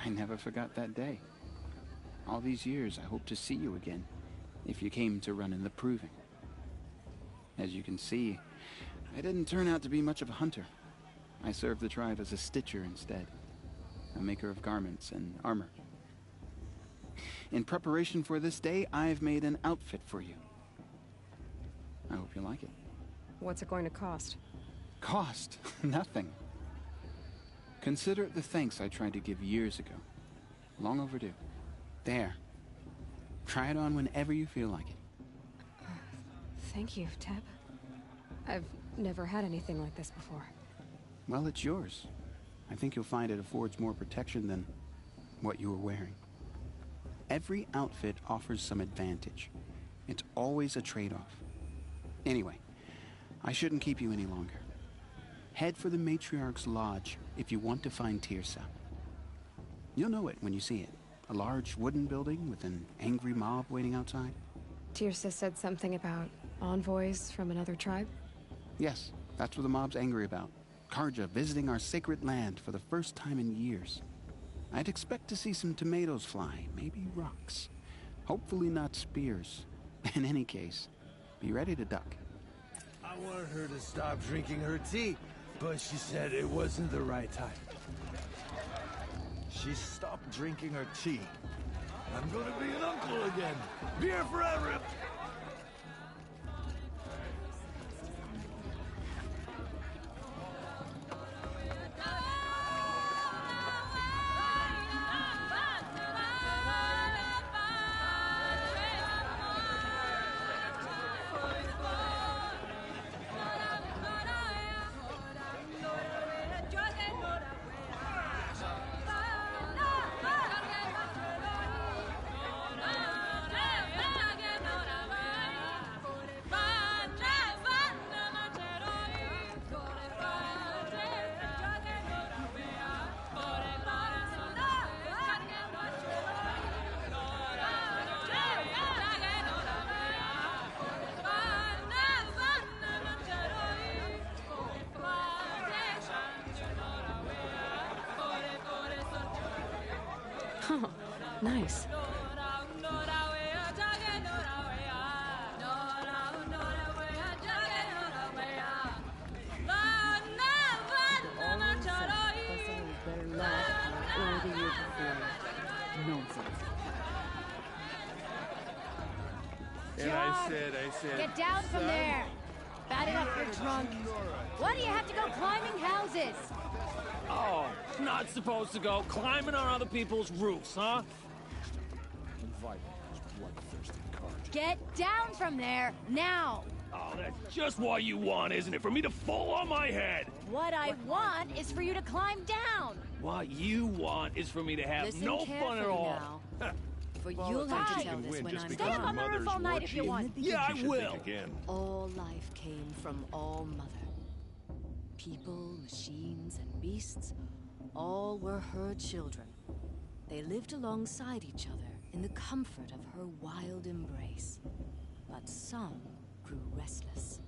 I never forgot that day. All these years, I hope to see you again, if you came to run in the proving. As you can see, I didn't turn out to be much of a hunter. I served the tribe as a stitcher instead, a maker of garments and armor. In preparation for this day, I've made an outfit for you. I hope you like it. What's it going to cost? Cost? Nothing. Consider it the thanks I tried to give years ago. Long overdue. There. Try it on whenever you feel like it. Thank you, Teb. I've never had anything like this before. Well, it's yours. I think you'll find it affords more protection than what you were wearing. Every outfit offers some advantage. It's always a trade-off. Anyway, I shouldn't keep you any longer. Head for the Matriarch's Lodge if you want to find Tirsa. You'll know it when you see it. A large wooden building with an angry mob waiting outside. Tirsa said something about envoys from another tribe? Yes, that's what the mob's angry about. Karja visiting our sacred land for the first time in years. I'd expect to see some tomatoes fly, maybe rocks. Hopefully not spears. In any case, be ready to duck. I wanted her to stop drinking her tea, but she said it wasn't the right time. She stopped drinking her tea. I'm gonna be an uncle again. Beer forever. Nice. Get down from there! Bad enough you're drunk. Why do you have to go climbing houses? Oh, not supposed to go climbing on other people's roofs, huh? Get down from there, now! Oh, that's just what you want, isn't it? For me to fall on my head! What I want is for you to climb down! What you want is for me to have Listen no fun at carefully all. now. For you'll have to tell this when I'm because Stay up of on the roof Mother's all night if you orgy. want. Yeah, I You should will. think again. All life came from All Mother. People, machines, and beasts, all were her children. They lived alongside each other in the comfort of her wild embrace. But some grew restless.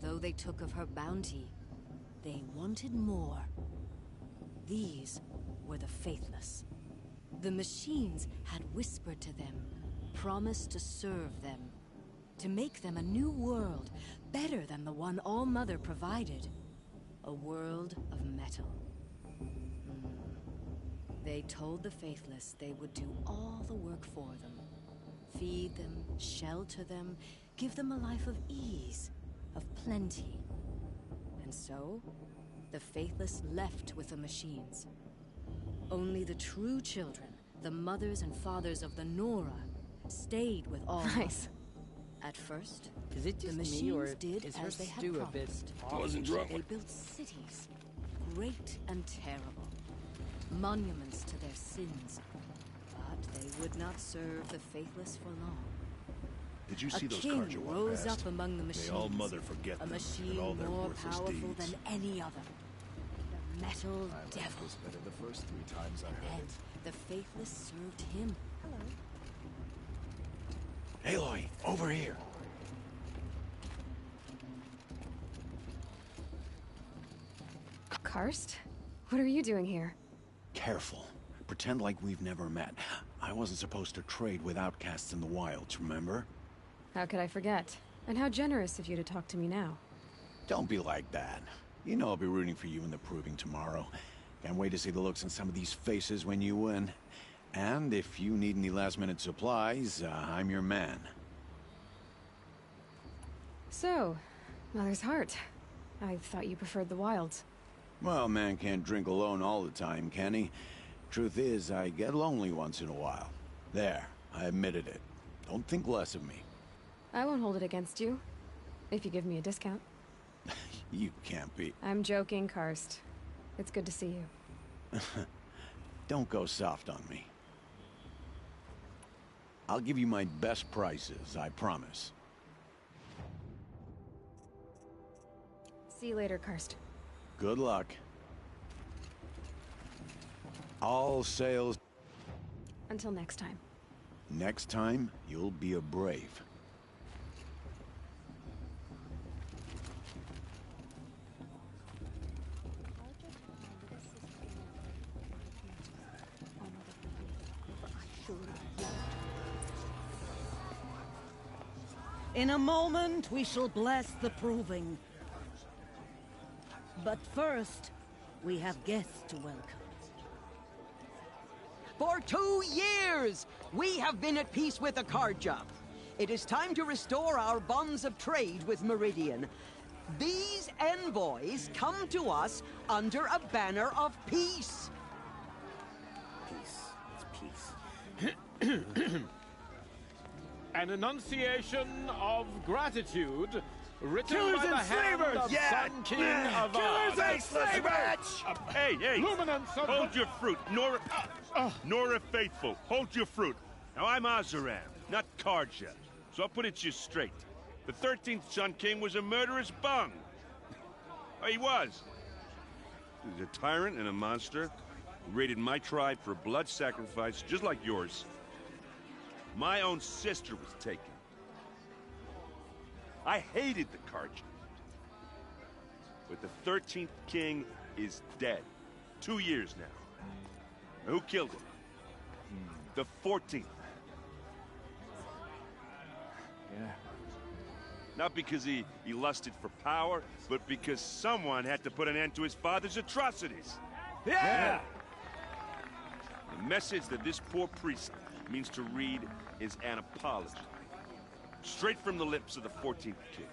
Though they took of her bounty, they wanted more. These were the faithless. The machines had whispered to them, promised to serve them, to make them a new world, better than the one All Mother provided. A world of metal. They told the faithless they would do all the work for them. Feed them, shelter them, give them a life of ease, of plenty. And so, the faithless left with the machines. Only the true children, the mothers and fathers of the Nora, stayed with All Nice. Mother. At first, Is it the just me, machines or did is her as they had stew a bit promised. Wasn't drunk. They built cities, great and terrible, monuments to their sins. But they would not serve the faithless for long. Did you see A those king cards you walked rose past? up among the machines. May all Mother forget a them machine and all their more worthless powerful deeds. than any other. The metal I liked devil. this better the first 3 times I And heard then it. the faithless served him. Aloy, over here. Karst? What are you doing here? Careful. Pretend like we've never met. I wasn't supposed to trade with outcasts in the wilds, remember? How could I forget? And how generous of you to talk to me now. Don't be like that. You know I'll be rooting for you in the proving tomorrow. Can't wait to see the looks on some of these faces when you win. And if you need any last-minute supplies, I'm your man. So, Mother's Heart. I thought you preferred the wilds. Well, man can't drink alone all the time, can he? Truth is, I get lonely once in a while. There, I admitted it. Don't think less of me. I won't hold it against you. If you give me a discount. You can't be... I'm joking, Karst. It's good to see you. Don't go soft on me. I'll give you my best prices, I promise. See you later, Karst. Good luck. All sails... Until next time. Next time, you'll be a brave. In a moment, we shall bless the proving. But first, we have guests to welcome. For 2 years, we have been at peace with Akarja. It is time to restore our bonds of trade with Meridian. These envoys come to us under a banner of peace. Peace. It's peace. An enunciation of gratitude written Killers by the and hand slavers! of Yeah! Sun King Yeah! of Killers and Oz. slavers! Hey, hey! Luminance of Hold the... your fruit, Nora Faithful. Hold your fruit. Now, I'm Azaram, not Karja, so I'll put it to you straight. The 13th Sun King was a murderous bung. Oh, he was. He was a tyrant and a monster who raided my tribe for a blood sacrifice, just like yours. My own sister was taken. I hated the Karja. But the 13th king is dead. 2 years now. Who killed him? The 14th. Yeah. Not because he lusted for power, but because someone had to put an end to his father's atrocities. Yeah! The message that this poor priest means to read is an apology. Straight from the lips of the 14th king.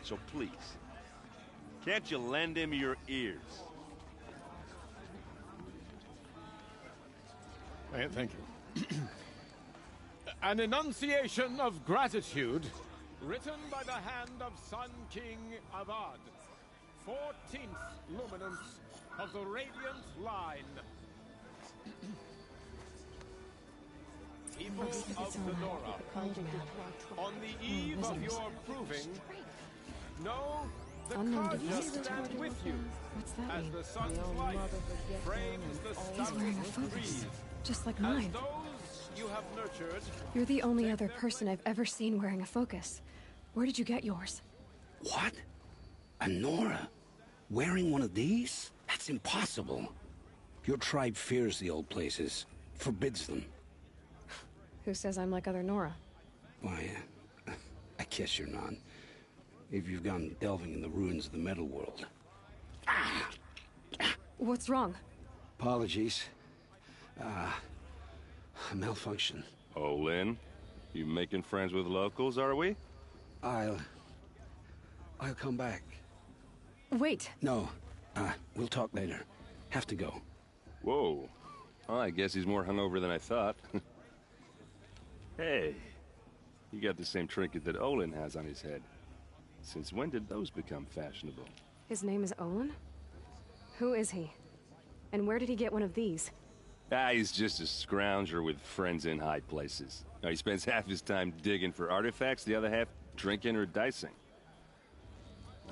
So please, can't you lend him your ears? Thank you. An enunciation of gratitude, written by the hand of Sun King Avad, 14th luminance of the Radiant Line. People of Sonora, on the eve of your proving, know the Karja stand with you. What's that as mean? the sun's light frames the He's wearing a stunted focus, breeze. just like As mine. those you have nurtured, You're the only other person I've ever seen wearing a focus. Where did you get yours? What? A Nora? Wearing one of these? That's impossible. Your tribe fears the old places, forbids them. Who says I'm like other Nora? Why, I guess you're not. If you've gone delving in the ruins of the metal world. What's wrong? Apologies. A malfunction. Oh, Lynn, you making friends with locals, are we? I'll come back. Wait. No, we'll talk later. Have to go. Whoa. Well, I guess he's more hungover than I thought. Hey, you got the same trinket that Olin has on his head. Since when did those become fashionable? His name is Olin? Who is he? And where did he get one of these? He's just a scrounger with friends in high places. Now, he spends half his time digging for artifacts, the other half drinking or dicing.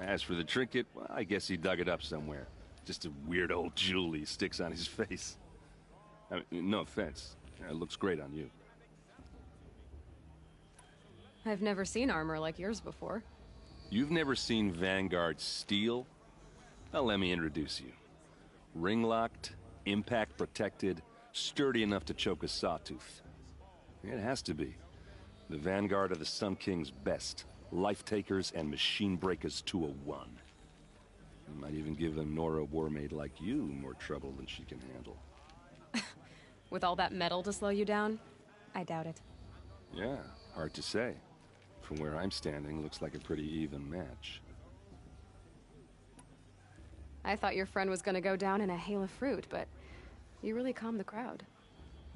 As for the trinket, well, I guess he dug it up somewhere. Just a weird old jewel he sticks on his face. I mean, no offense. It looks great on you. I've never seen armor like yours before. You've never seen Vanguard steel? Well, let me introduce you. Ring-locked, impact-protected, sturdy enough to choke a sawtooth. It has to be. The Vanguard of the Sun King's best. Life-takers and machine breakers to a one. You might even give a Nora warmaid like you more trouble than she can handle. With all that metal to slow you down? I doubt it. Yeah, hard to say. From where I'm standing, looks like a pretty even match. I thought your friend was gonna go down in a hail of fruit, but you really calmed the crowd.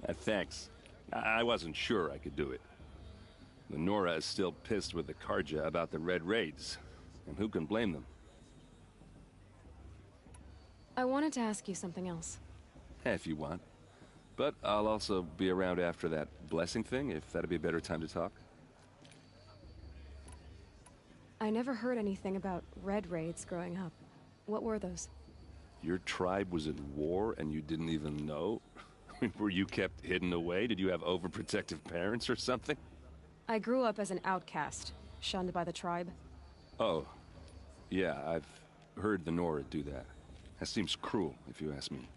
Thanks. I wasn't sure I could do it. The Nora is still pissed with the Karja about the Red Raids, and who can blame them? I wanted to ask you something else. If you want. But I'll also be around after that blessing thing, if that'd be a better time to talk. I never heard anything about Red Raids growing up. What were those? Your tribe was at war and you didn't even know? Were you kept hidden away? Did you have overprotective parents or something? I grew up as an outcast, shunned by the tribe. Oh, yeah, I've heard the Nora do that. That seems cruel, if you ask me.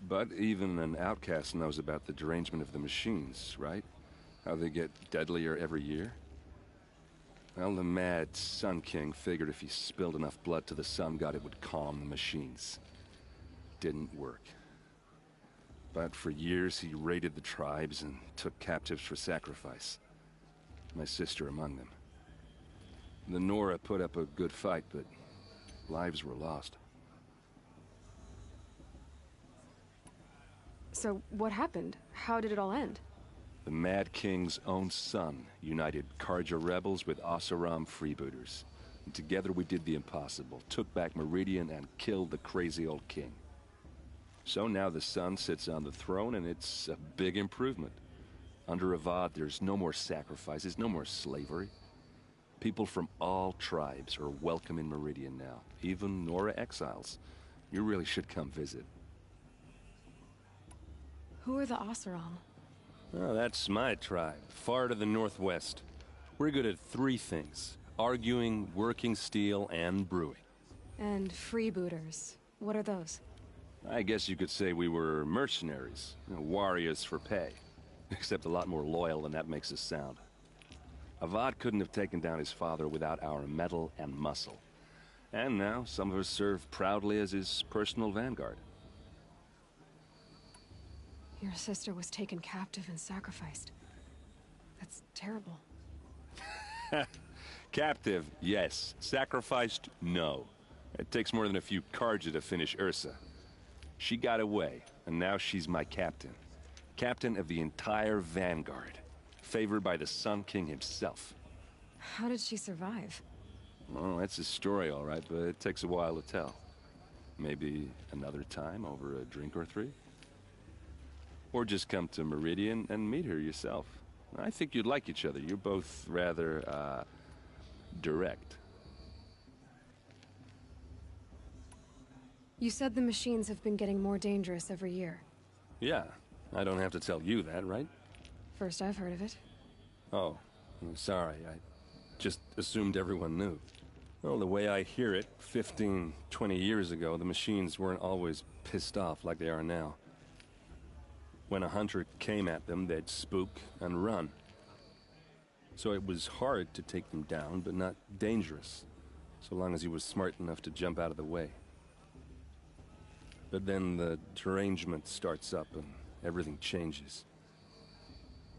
But even an outcast knows about the derangement of the machines, right? How they get deadlier every year? Well, the mad Sun King figured if he spilled enough blood to the Sun God, it would calm the machines. Didn't work. But for years, he raided the tribes and took captives for sacrifice. My sister among them. The Nora put up a good fight, but lives were lost. So, what happened? How did it all end? The Mad King's own son united Karja rebels with Oseram freebooters. And together we did the impossible, took back Meridian and killed the crazy old king. So now the son sits on the throne and it's a big improvement. Under Avad, there's no more sacrifices, no more slavery. People from all tribes are welcome in Meridian now, even Nora exiles. You really should come visit. Who are the Oseram? Oh, that's my tribe, far to the northwest. We're good at three things: arguing, working steel, and brewing. And freebooters. What are those? I guess you could say we were mercenaries, warriors for pay. Except a lot more loyal than that makes us sound. Avad couldn't have taken down his father without our metal and muscle. And now, some of us serve proudly as his personal vanguard. Your sister was taken captive and sacrificed. That's terrible. Captive, yes. Sacrificed, no. It takes more than a few Karja to finish Ursa. She got away, and now she's my captain. Captain of the entire Vanguard. Favored by the Sun King himself. How did she survive? Oh, that's a story, all right, but it takes a while to tell. Maybe another time over a drink or three? Or just come to Meridian and meet her yourself. I think you'd like each other. You're both rather, direct. You said the machines have been getting more dangerous every year. Yeah, I don't have to tell you that, right? First I've heard of it. Oh, I'm sorry. I just assumed everyone knew. Well, the way I hear it, 15, 20 years ago, the machines weren't always pissed off like they are now. When a hunter came at them, they'd spook and run. So it was hard to take them down, but not dangerous, so long as he was smart enough to jump out of the way. But then the derangement starts up and everything changes.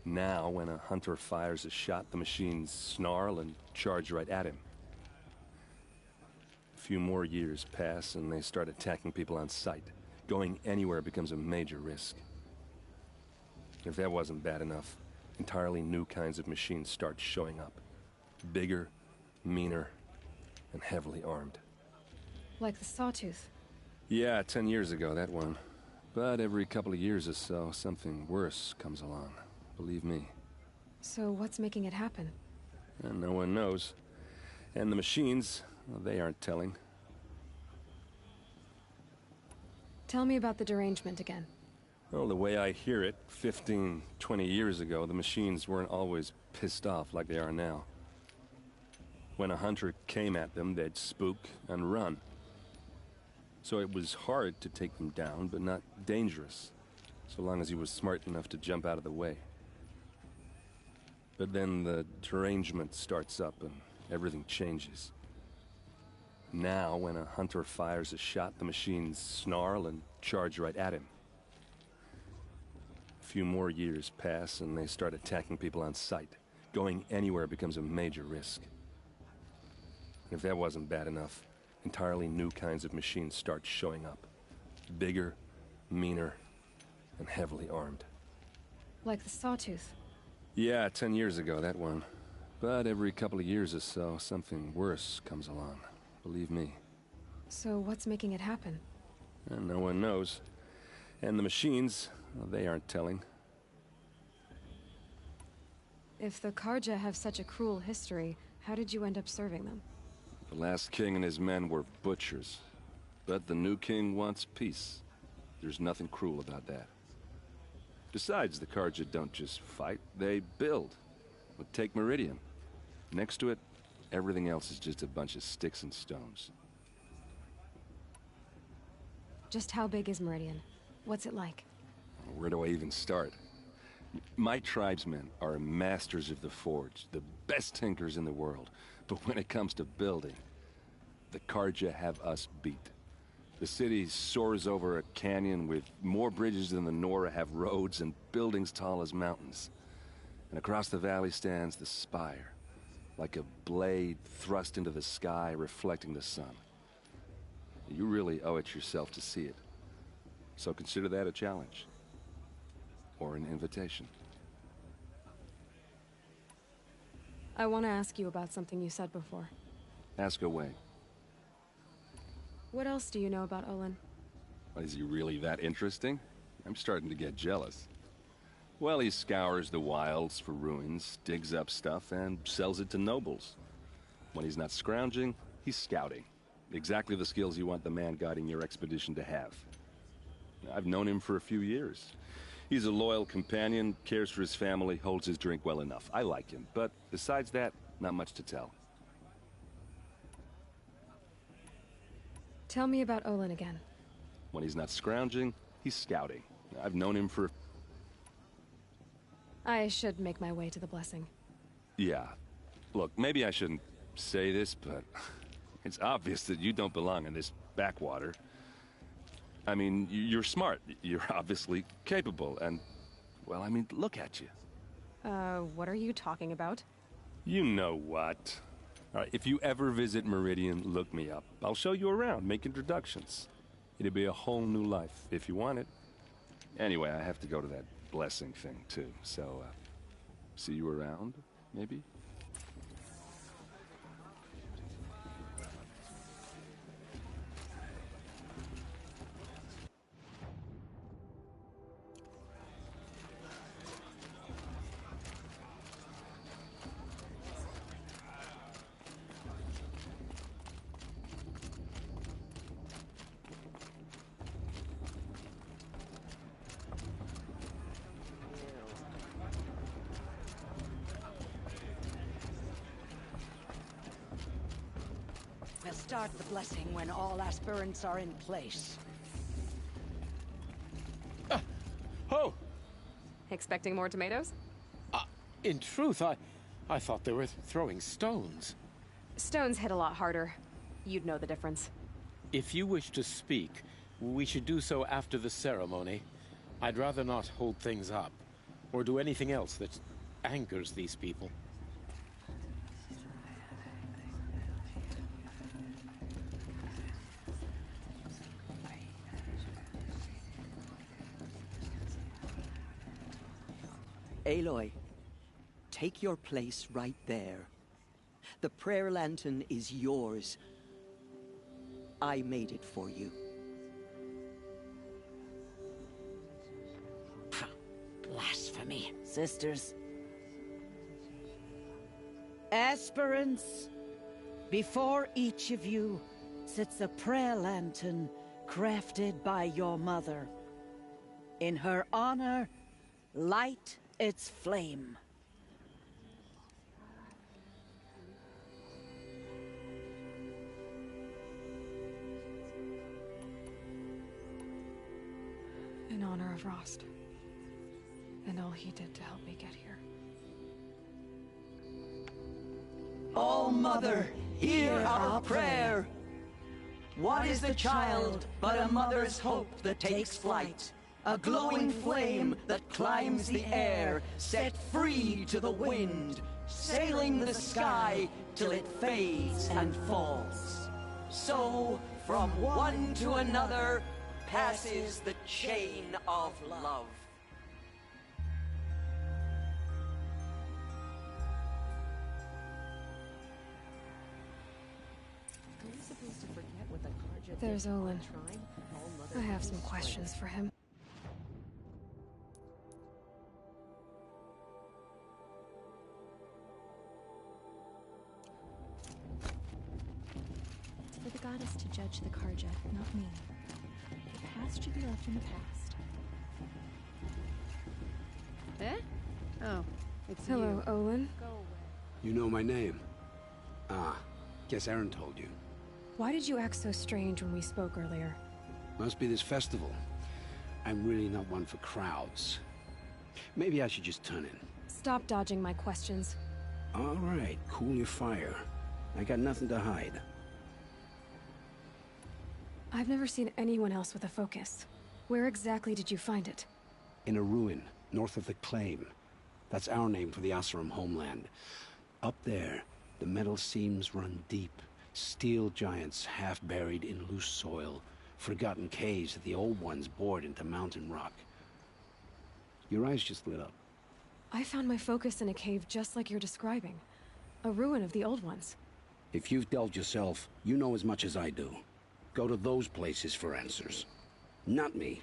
Now, when a hunter fires a shot, the machines snarl and charge right at him. A few more years pass and they start attacking people on sight. Going anywhere becomes a major risk. If that wasn't bad enough, entirely new kinds of machines start showing up. Bigger, meaner, and heavily armed. Like the Sawtooth. Yeah, 10 years ago, that one. But every couple of years or so, something worse comes along. Believe me. So what's making it happen? And no one knows. And the machines, well, they aren't telling. Tell me about the derangement again. Well, the way I hear it, 15, 20 years ago, the machines weren't always pissed off like they are now. When a hunter came at them, they'd spook and run. So it was hard to take them down, but not dangerous, so long as he was smart enough to jump out of the way. But then the derangement starts up and everything changes. Now, when a hunter fires a shot, the machines snarl and charge right at him. A few more years pass and they start attacking people on sight. Going anywhere becomes a major risk. If that wasn't bad enough, entirely new kinds of machines start showing up. Bigger, meaner, and heavily armed. Like the Sawtooth. Yeah, 10 years ago, that one. But every couple of years or so, something worse comes along. Believe me. So what's making it happen? And no one knows. And the machines, well, they aren't telling. If the Karja have such a cruel history, how did you end up serving them? The last king and his men were butchers. But the new king wants peace. There's nothing cruel about that. Besides, the Karja don't just fight, they build. But take Meridian. Next to it, everything else is just a bunch of sticks and stones. Just how big is Meridian? What's it like? Where do I even start? My tribesmen are masters of the forge, the best tinkers in the world. But when it comes to building, the Karja have us beat. The city soars over a canyon with more bridges than the Nora have roads and buildings tall as mountains. And across the valley stands the spire, like a blade thrust into the sky reflecting the sun. You really owe it yourself to see it. So consider that a challenge. Or an invitation. I want to ask you about something you said before. Ask away. What else do you know about Olin? Is he really that interesting? I'm starting to get jealous. Well, he scours the wilds for ruins, digs up stuff, and sells it to nobles. When he's not scrounging, he's scouting. Exactly the skills you want the man guiding your expedition to have. I've known him for a few years. He's a loyal companion, cares for his family, holds his drink well enough. I like him, but besides that, not much to tell. Tell me about Olin again. When he's not scrounging, he's scouting. I've known him for... I should make my way to the blessing. Yeah. Look, maybe I shouldn't say this, but it's obvious that you don't belong in this backwater. I mean, you're smart. You're obviously capable, and, well, I mean, look at you. What are you talking about? You know what. All right, if you ever visit Meridian, look me up. I'll show you around, make introductions. It'll be a whole new life, if you want it. Anyway, I have to go to that blessing thing, too. So, see you around, maybe? We'll start the blessing when all aspirants are in place. Oh! Expecting more tomatoes? In truth, I thought they were throwing stones. Stones hit a lot harder. You'd know the difference. If you wish to speak, we should do so after the ceremony. I'd rather not hold things up, or do anything else that angers these people. Aloy, take your place right there. The prayer lantern is yours. I made it for you. Blasphemy. Sisters. Aspirants, before each of you sits a prayer lantern crafted by your mother. In her honor, light its flame. In honor of Rost. And all he did to help me get here. Oh, Mother, hear our prayer. What is the child but a mother's hope that takes flight? A glowing flame that climbs the air, set free to the wind, sailing the sky till it fades and falls. So, from one to another, passes the chain of love. There's Olin. I have some questions for him. It's for the goddess to judge the Karja, not me. The past should be left in the past. Eh? Oh, it's Hello, you. Olin. Go away. You know my name? Ah, guess Aaron told you. Why did you act so strange when we spoke earlier? Must be this festival. I'm really not one for crowds. Maybe I should just turn in. Stop dodging my questions. All right, cool your fire. I got nothing to hide. I've never seen anyone else with a focus. Where exactly did you find it? In a ruin, north of the Claim. That's our name for the Asuram homeland. Up there, the metal seams run deep. Steel giants half buried in loose soil. Forgotten caves that the old ones bored into mountain rock. Your eyes just lit up. I found my focus in a cave just like you're describing. A ruin of the old ones. If you've delved yourself, you know as much as I do. Go to those places for answers. Not me.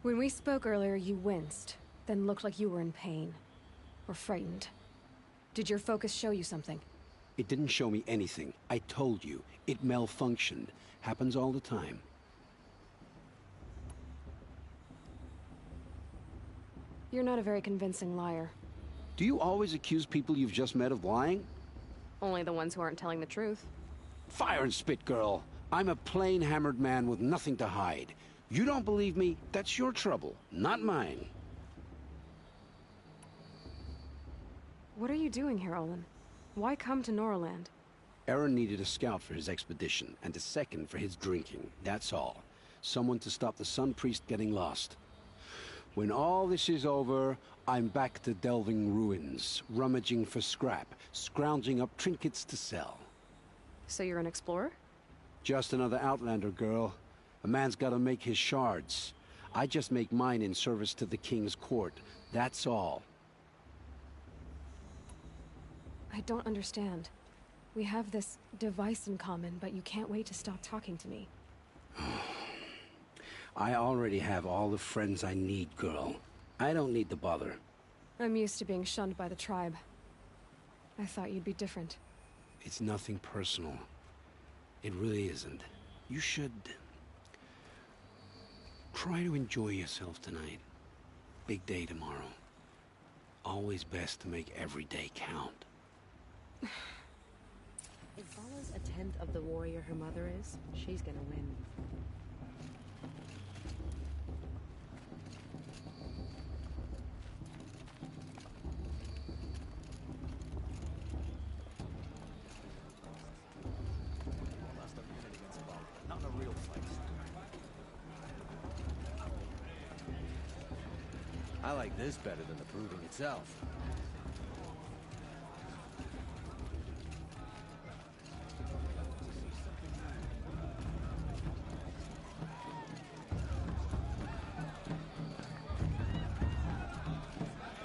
When we spoke earlier, you winced, then looked like you were in pain. Or frightened. Did your focus show you something? It didn't show me anything. I told you. It malfunctioned. Happens all the time. You're not a very convincing liar. Do you always accuse people you've just met of lying? Only the ones who aren't telling the truth. Fire and spit, girl. I'm a plain hammered man with nothing to hide. You don't believe me? That's your trouble, not mine. What are you doing here, Olin? Why come to Norland? Aaron needed a scout for his expedition, and a second for his drinking. That's all. Someone to stop the Sun Priest getting lost. When all this is over, I'm back to delving ruins, rummaging for scrap, scrounging up trinkets to sell. So you're an explorer? Just another Outlander, girl. A man's gotta make his shards. I just make mine in service to the King's court. That's all. I don't understand. We have this device in common, but you can't wait to stop talking to me. I already have all the friends I need, girl. I don't need the bother. I'm used to being shunned by the tribe. I thought you'd be different. It's nothing personal. It really isn't. You should... try to enjoy yourself tonight. Big day tomorrow. Always best to make every day count. If Vala's a tenth of the warrior her mother is, she's gonna win. Not in a real fight. I like this better than the proving itself.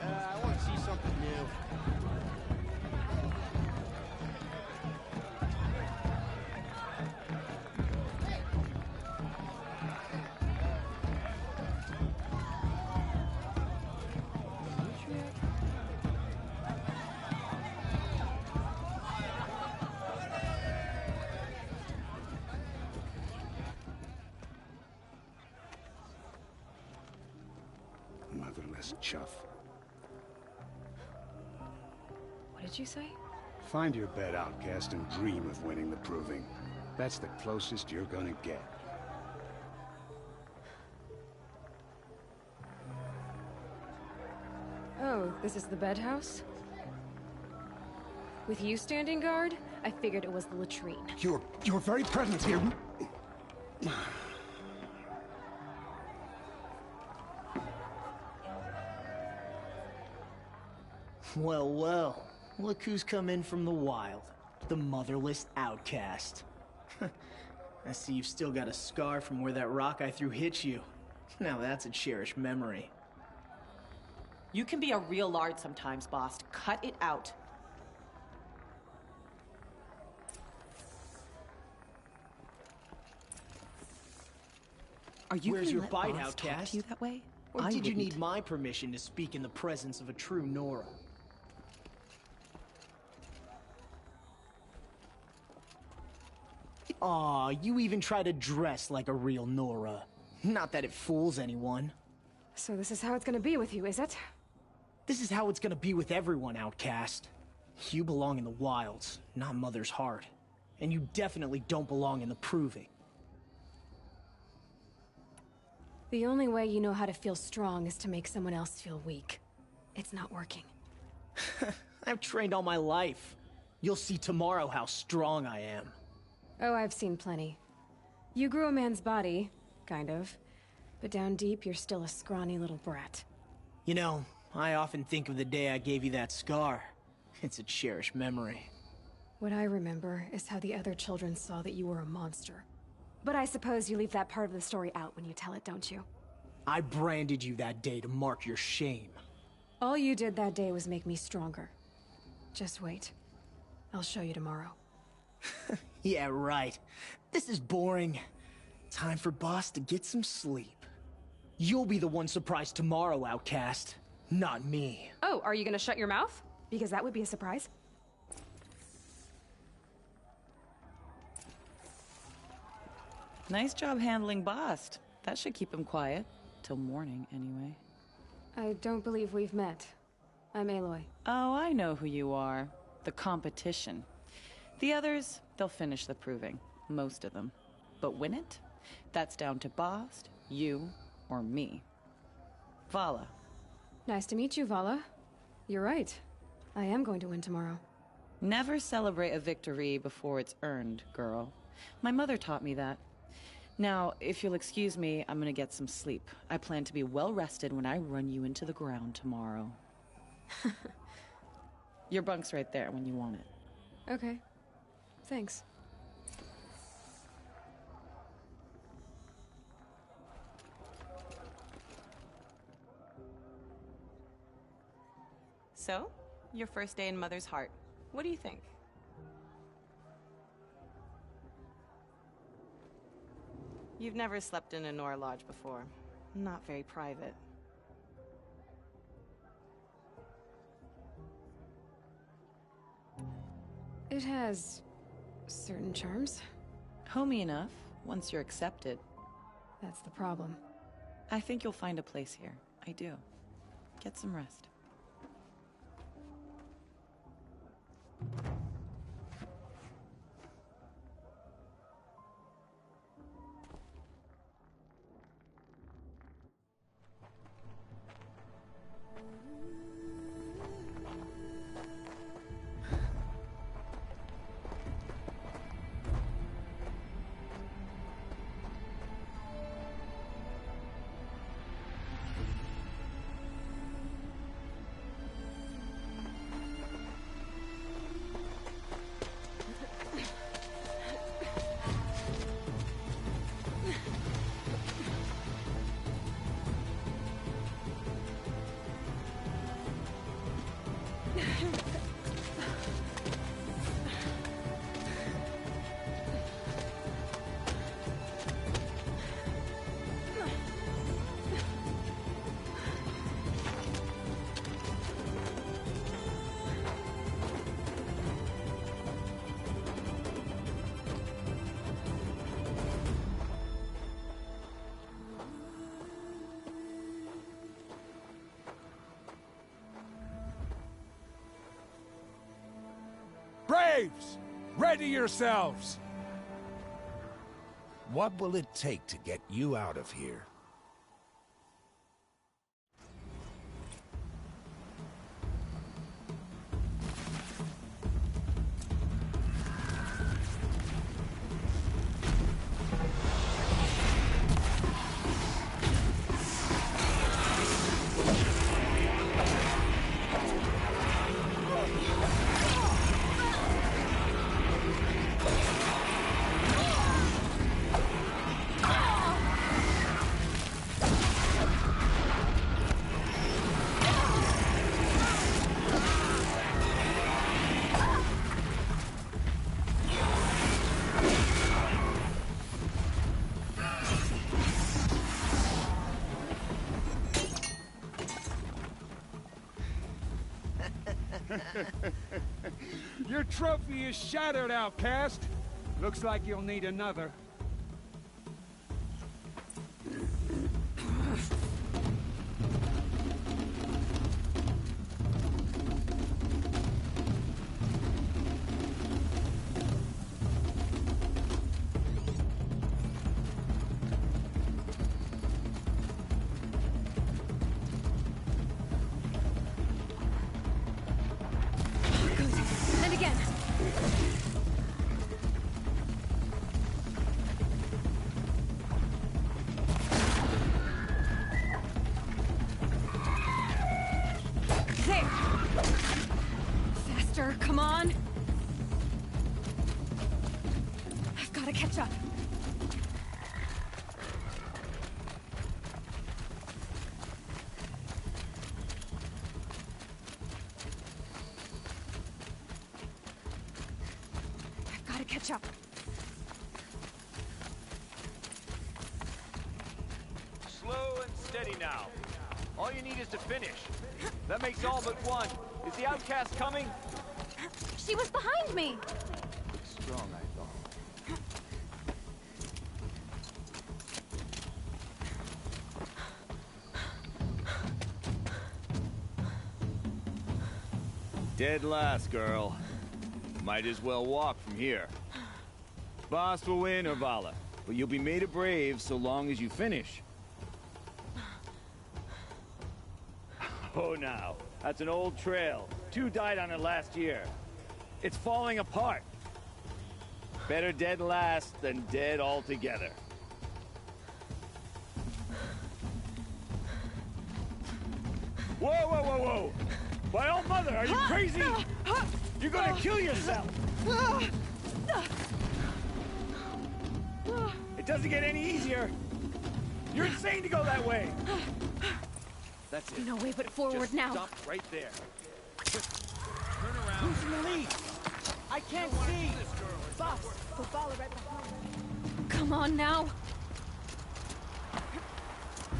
I want to see something new. Motherless chuff. What did you say? Find your bed, outcast, and dream of winning the proving. That's the closest you're gonna get. Oh, this is the bedhouse? With you standing guard, I figured it was the latrine. Your very presence here... Well, well. Look who's come in from the wild. The motherless outcast. I see you've still got a scar from where that rock I threw hit you. Now that's a cherished memory. You can be a real lard sometimes, boss. Cut it out. Are you Where's gonna your let bite, boss talk outcast? to you that way? Or I did you wouldn't. need my permission to speak in the presence of a true Nora? Aw, you even try to dress like a real Nora. Not that it fools anyone. So this is how it's gonna be with you, is it? This is how it's gonna be with everyone, outcast. You belong in the wilds, not Mother's heart. And you definitely don't belong in the proving. The only way you know how to feel strong is to make someone else feel weak. It's not working. I've trained all my life. You'll see tomorrow how strong I am. Oh, I've seen plenty. You grew a man's body, kind of. But down deep, you're still a scrawny little brat. You know, I often think of the day I gave you that scar. It's a cherished memory. What I remember is how the other children saw that you were a monster. But I suppose you leave that part of the story out when you tell it, don't you? I branded you that day to mark your shame. All you did that day was make me stronger. Just wait. I'll show you tomorrow. Yeah, right. This is boring. Time for Boss to get some sleep. You'll be the one surprised tomorrow, outcast. Not me. Oh, are you gonna shut your mouth? Because that would be a surprise. Nice job handling Bast. That should keep him quiet. Till morning, anyway. I don't believe we've met. I'm Aloy. Oh, I know who you are. The competition. The others, they'll finish the proving. Most of them. But win it? That's down to Bast, you, or me. Vala. Nice to meet you, Vala. You're right. I am going to win tomorrow. Never celebrate a victory before it's earned, girl. My mother taught me that. Now, if you'll excuse me, I'm gonna get some sleep. I plan to be well rested when I run you into the ground tomorrow. Your bunk's right there when you want it. Okay. Thanks. So, your first day in Mother's Heart. What do you think? You've never slept in a Nora Lodge before. Not very private. It has certain charms. Homey enough, once you're accepted. That's the problem. I think you'll find a place here. I do. Get some rest. Braves! Ready yourselves! What will it take to get you out of here? Your trophy is shattered, outcast. Looks like you'll need another. And again. There. Faster, come on. I've got to catch up. Gotta catch up. Slow and steady now. All you need is to finish. That makes all but one. Is the outcast coming? She was behind me! Looks strong, I thought. Dead last, girl. Might as well walk from here. Boss will win, or Vala, but you'll be made a brave so long as you finish. Oh, now. That's an old trail. 2 died on it last year. It's falling apart. Better dead last than dead altogether. Whoa, whoa, whoa, whoa! By all mother, are you crazy? You're gonna kill yourself! It doesn't get any easier. You're insane to go that way. That's it. No way but forward Just now. Stop right there. Just turn around. Who's in the lead? I can't see. Boss, Zavala right behind. Come on now.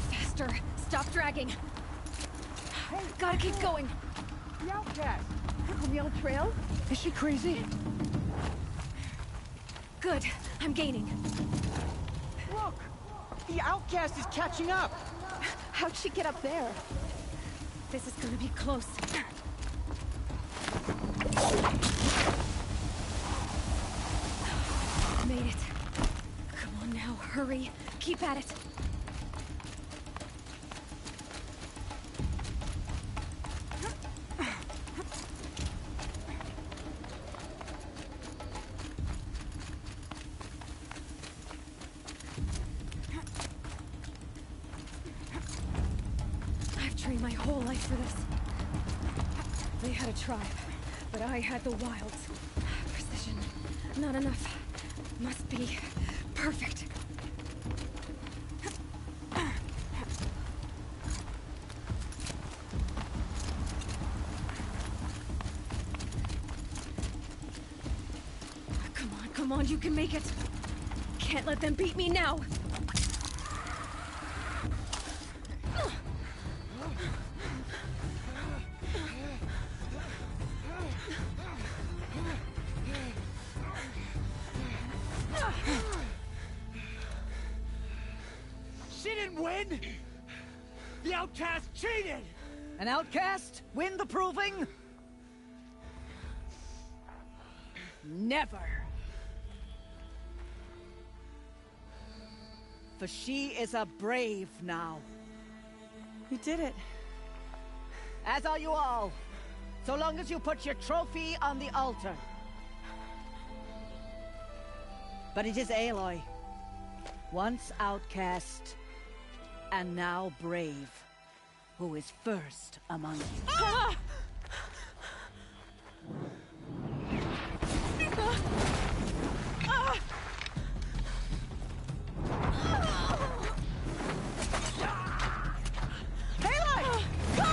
Faster. Stop dragging. Hey, gotta keep going. The outcast. On the old trail? Is she crazy? Good. I'm gaining. Look! The outcast is catching up! How'd she get up there? This is gonna be close. Made it. Come on now, hurry. Keep at it. Trained my whole life for this. They had a tribe, but I had the wilds. Precision, not enough. Must be perfect. Come on, you can make it. Can't let them beat me now. She didn't win! The outcast cheated! An outcast win the proving? Never! For she is a brave now. You did it. As are you all. So long as you put your trophy on the altar. But it is Aloy. Once outcast, and now brave, who is first among you. Ah! Aloy! Go!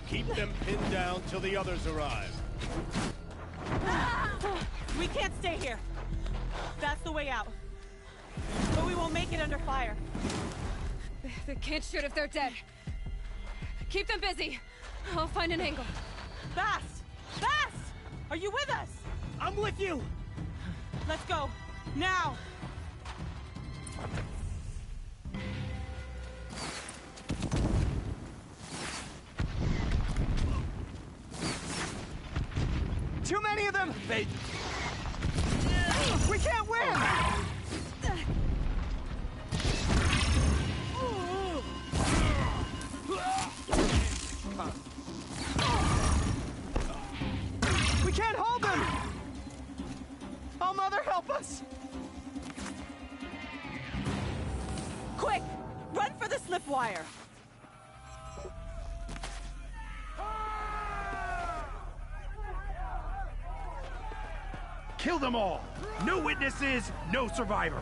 Keep them pinned down till the others arrive. We can't stay here. That's the way out. But we won't make it under fire. They can't shoot if they're dead. Keep them busy. I'll find an angle. Fast! Fast! Are you with us? I'm with you! Let's go. Now! Too many of them! We can't win! We can't hold them! Oh, Mother, help us! Quick! Run for the slip wire! Kill them all! No witnesses, no survivors!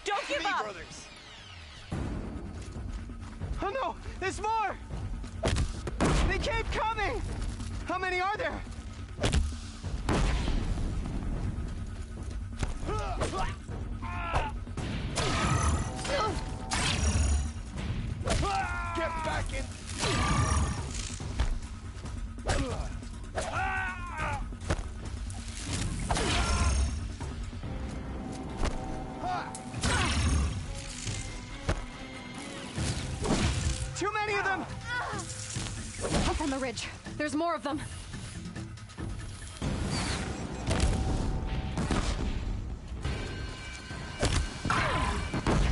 Don't give up! Brothers. Oh no! There's more! They keep coming! How many are there? Get back in! Too many of them! Up on the ridge. There's more of them.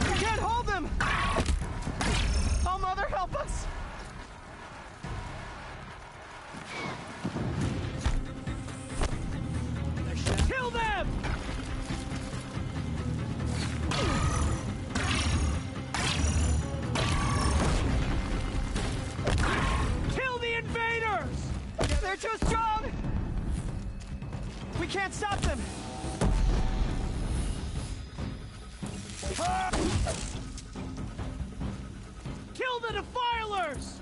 We can't hold them! Oh, Mother, help us! Kill the defilers!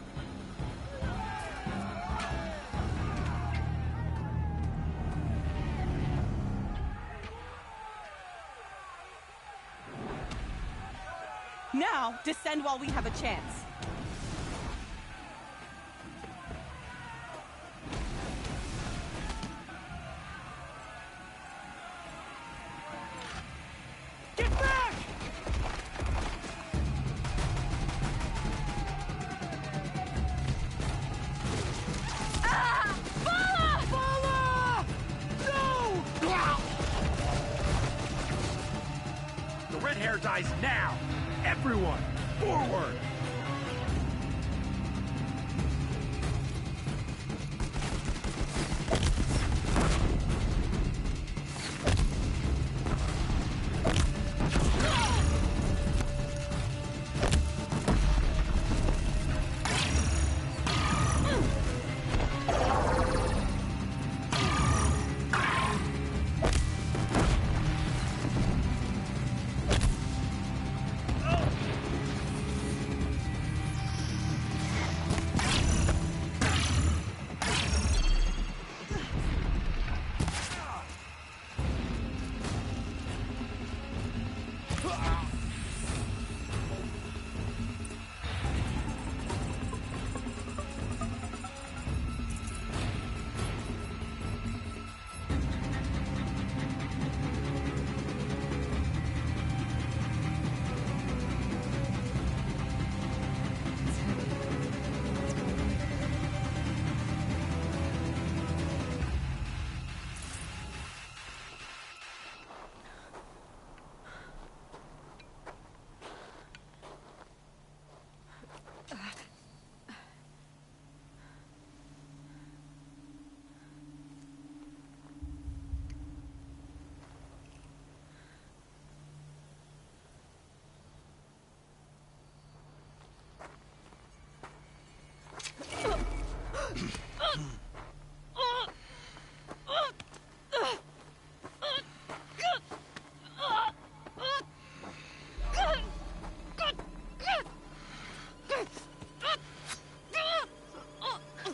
Now, descend while we have a chance. Get back! Ah! Vala! Vala! No! The red hair dies now! Everyone, forward!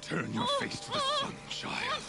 Turn your face to the sun, child.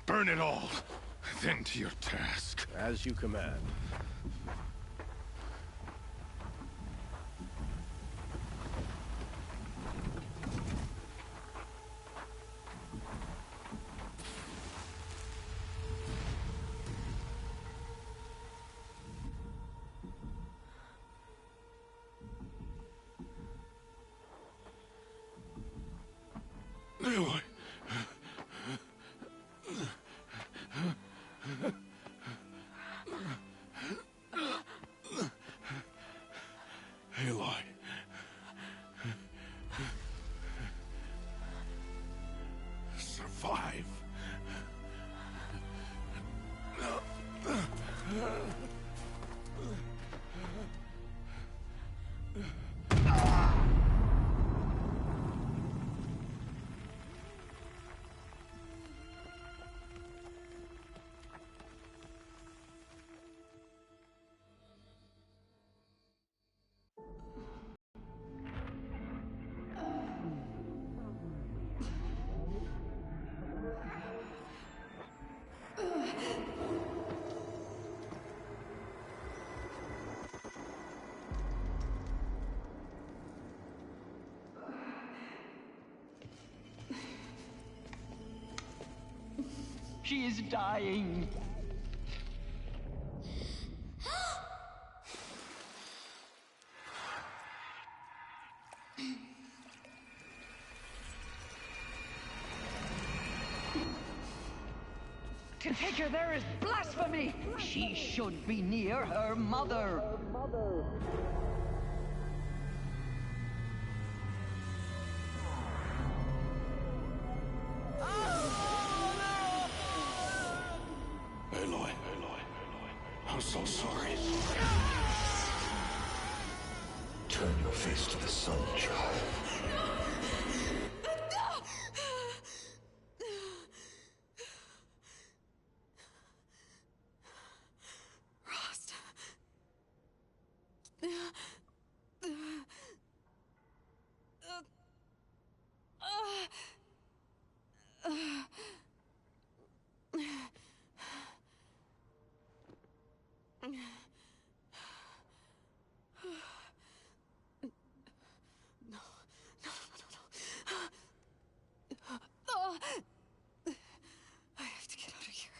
Burn it all, then to your task. As you command. She is dying. To take her there is blasphemy! She should be near her mother. Aloy, I'm so sorry. Turn your face to the sun, child. Rost. I have to get out of here.